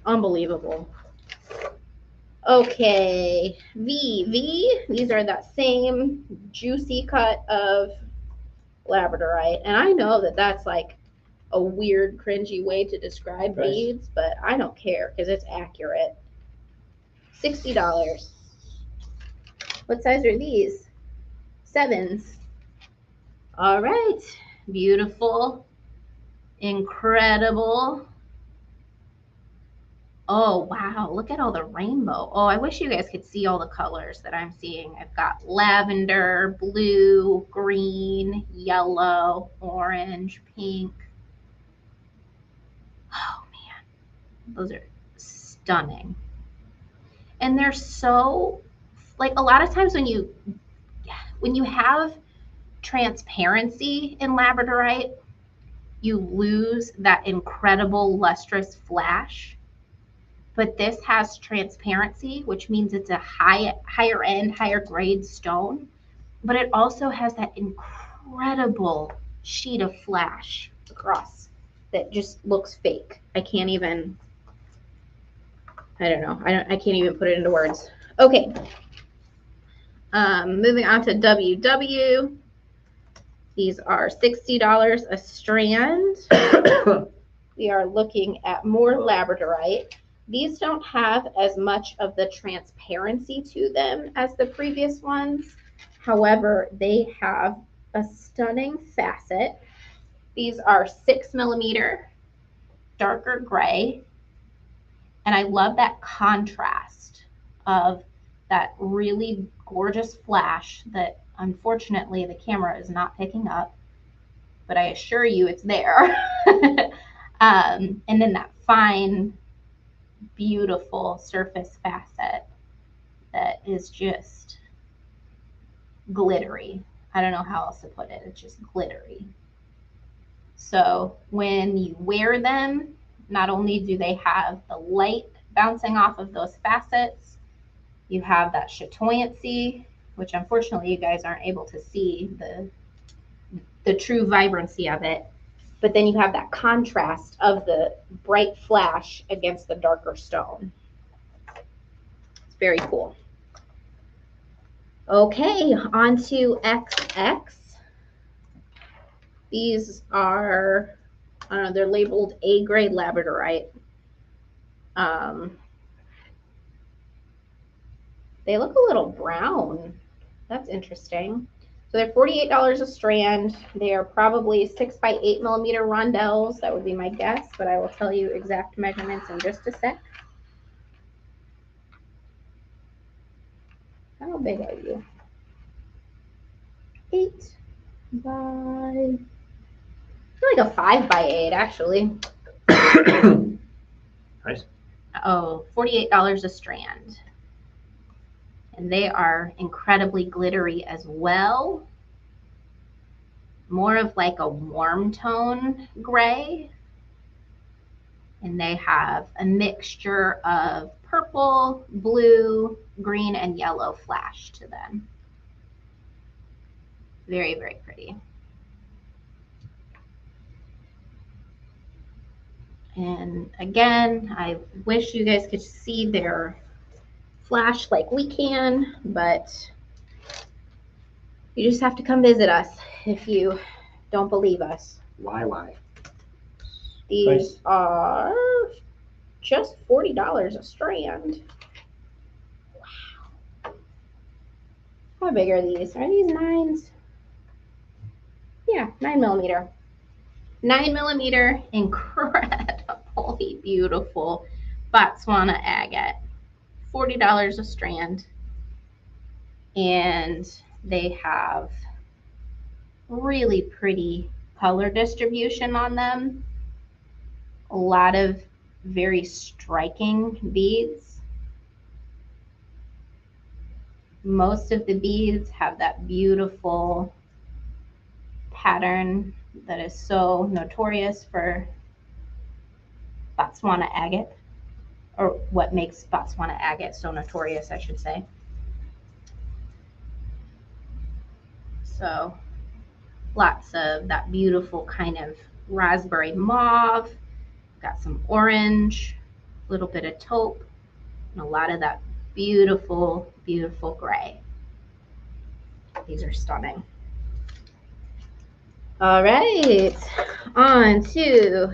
unbelievable. Okay, V. These are that same juicy cut of labradorite. And I know that that's like a weird, cringy way to describe beads, but I don't care because it's accurate. $60. What size are these? 7s. All right, beautiful, incredible. Oh, wow, look at all the rainbow. Oh, I wish you guys could see all the colors that I'm seeing. I've got lavender, blue, green, yellow, orange, pink. Oh, man, those are stunning. And they're so, like a lot of times when you have transparency in labradorite, you lose that incredible lustrous flash. But this has transparency, which means it's a higher end, higher grade stone. But it also has that incredible sheet of flash across that just looks fake. I can't even put it into words. Okay. Moving on to WW. These are $60 a strand. We are looking at more labradorite. These don't have as much of the transparency to them as the previous ones. However, they have a stunning facet. These are 6mm, darker gray. And I love that contrast of that really gorgeous flash that unfortunately the camera is not picking up, but I assure you it's there. And then that fine, beautiful surface facet that is just glittery. I don't know how else to put it. It's just glittery. So when you wear them, not only do they have the light bouncing off of those facets, you have that chatoyancy, which unfortunately you guys aren't able to see the true vibrancy of it. But then you have that contrast of the bright flash against the darker stone. It's very cool. Okay, on to XX. These are, I don't know, they're labeled A-grade labradorite. They look a little brown. That's interesting. So they're $48 a strand. They are probably 6 by 8 millimeter rondelles. That would be my guess, but I will tell you exact measurements in just a sec. How big are you? 8 by, like a 5 by 8 actually. Price? Oh, $48 a strand. And they are incredibly glittery as well. More of like a warm tone gray. And they have a mixture of purple, blue, green, and yellow flash to them. Very, very pretty. And again, I wish you guys could see their flash like we can, but you just have to come visit us if you don't believe us. Why? These are just $40 a strand. Wow. How big are these? Are these 9s? Yeah, 9 millimeter. 9 millimeter, incredibly beautiful Botswana agate. $40 a strand. And they have really pretty color distribution on them. A lot of very striking beads. Most of the beads have that beautiful pattern that is so notorious for Botswana agate, or what makes Botswana agate so notorious, I should say. So lots of that beautiful kind of raspberry mauve, got some orange, a little bit of taupe, and a lot of that beautiful, beautiful gray. These are stunning. All right, on to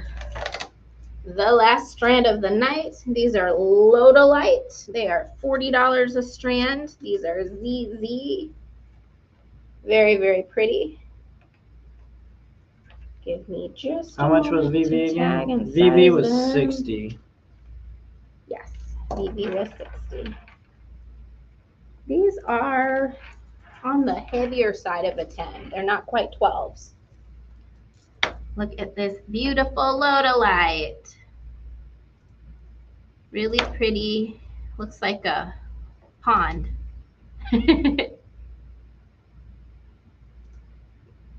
the last strand of the night. These are Sodalite. They are $40 a strand. These are ZZ. Very, very pretty. Give me just how much was VV again? VV was 60. Yes, VV was 60. These are on the heavier side of a 10. They're not quite 12s. Look at this beautiful Sodalite. Really pretty. Looks like a pond.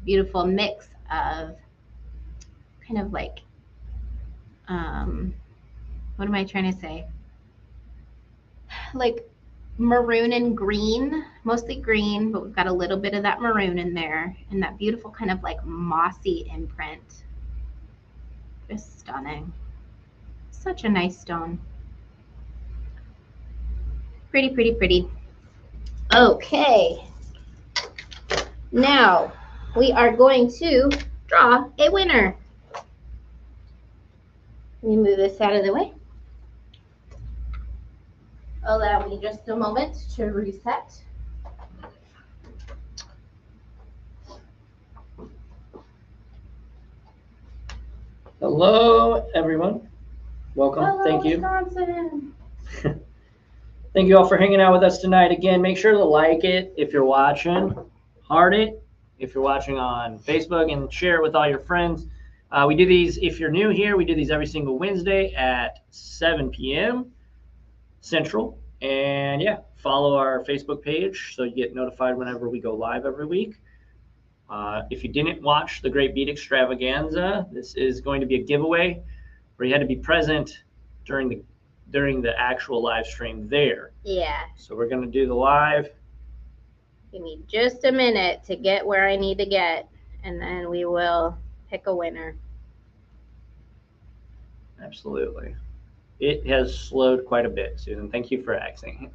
Beautiful mix of kind of like, what am I trying to say? Like maroon and green, mostly green, but we've got a little bit of that maroon in there, and that beautiful kind of like mossy imprint. Just stunning. Such a nice stone. Pretty, pretty, pretty. Okay. Now we are going to draw a winner. Let me move this out of the way. Allow me just a moment to reset. Hello, everyone. Welcome. Hello, thank you. Wisconsin. Thank you all for hanging out with us tonight. Again, make sure to like it if you're watching, heart it if you're watching on Facebook, and share it with all your friends. We do these, if you're new here, we do these every single Wednesday at 7 p.m. Central. And yeah, follow our Facebook page so you get notified whenever we go live every week. If you didn't watch the Great Bead Extravaganza, this is going to be a giveaway where you had to be present during the actual live stream there. Yeah. So we're going to do the live. Give me just a minute to get where I need to get, and then we will pick a winner. Absolutely. It has slowed quite a bit, Susan. Thank you for asking.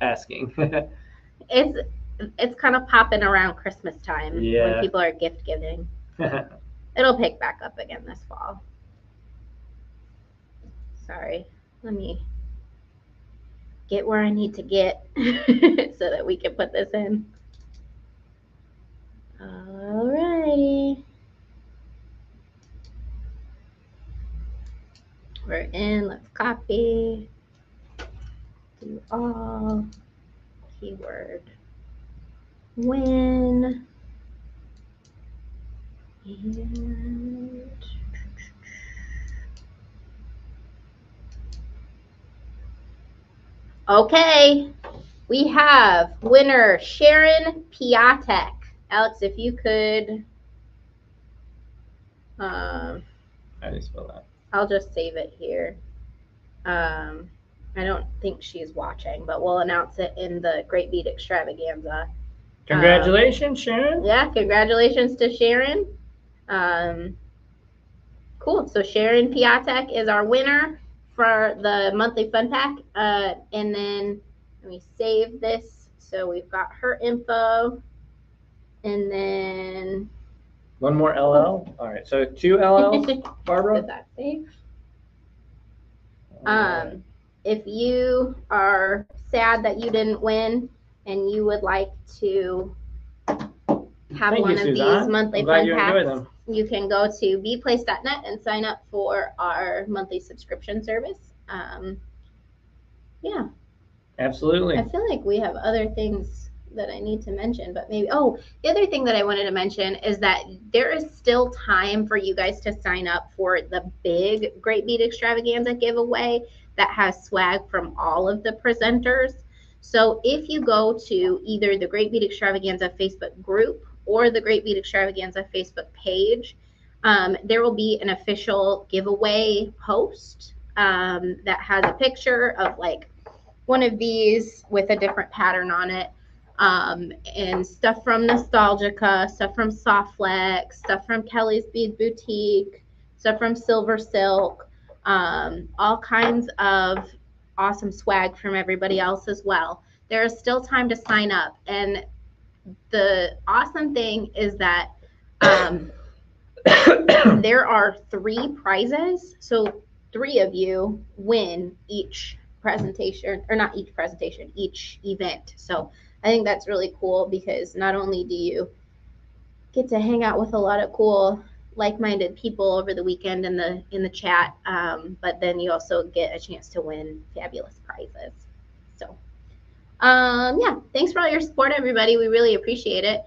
It's kind of popping around Christmas time when people are gift giving. It'll pick back up again this fall. Sorry, let me get where I need to get so that we can put this in. Alrighty. We're in, let's copy, do all, keyword, win, and okay, we have winner Sharon Piatek. Alex, if you could, how do you spell that? I'll just save it here. I don't think she's watching, but we'll announce it in the Great Bead Extravaganza. Congratulations, Sharon. Yeah, congratulations to Sharon. Cool. So Sharon Piatek is our winner for the monthly fun pack. And then let me save this. So we've got her info. And then one more LL. All right. So 2 LLs, Barbara. Did that save? If you are sad that you didn't win and you would like to have one of these monthly fun packs, you can go to beadplace.net and sign up for our monthly subscription service. Yeah. Absolutely. I feel like we have other things that I need to mention, but maybe, the other thing that I wanted to mention is that there is still time for you guys to sign up for the big Great Bead Extravaganza giveaway that has swag from all of the presenters. So if you go to either the Great Bead Extravaganza Facebook group or the Great Bead Extravaganza Facebook page, there will be an official giveaway post that has a picture of like one of these with a different pattern on it. And stuff from Nostalgica, stuff from Softflex, stuff from Kelly's Bead Boutique, stuff from Silver Silk, all kinds of awesome swag from everybody else as well. There is still time to sign up. And the awesome thing is that there are 3 prizes. So 3 of you win each presentation, or not each presentation, each event. So I think that's really cool because not only do you get to hang out with a lot of cool like-minded people over the weekend in the chat, but then you also get a chance to win fabulous prizes. So yeah, thanks for all your support, everybody. We really appreciate it.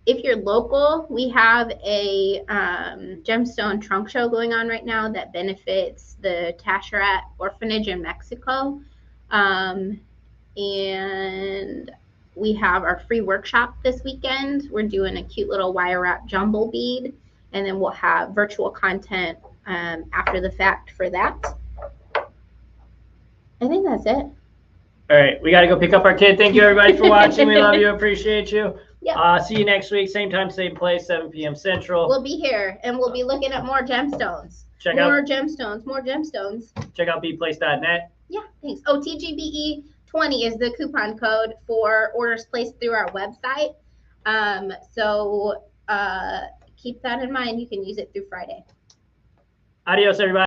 If you're local, we have a gemstone trunk show going on right now that benefits the Tasharat Orphanage in Mexico. And we have our free workshop this weekend. We're doing a cute little wire wrap jumble bead, and then we'll have virtual content after the fact for that. I think that's it. All right, we got to go pick up our kid. Thank you, everybody, for watching. We love you, appreciate you. Yep. See you next week, same time, same place, 7 p.m. Central. We'll be here, and we'll be looking at more gemstones. More gemstones. Check out beadplace.net. Yeah, thanks. Oh, TGBE20 is the coupon code for orders placed through our website. So keep that in mind. You can use it through Friday. Adios, everybody.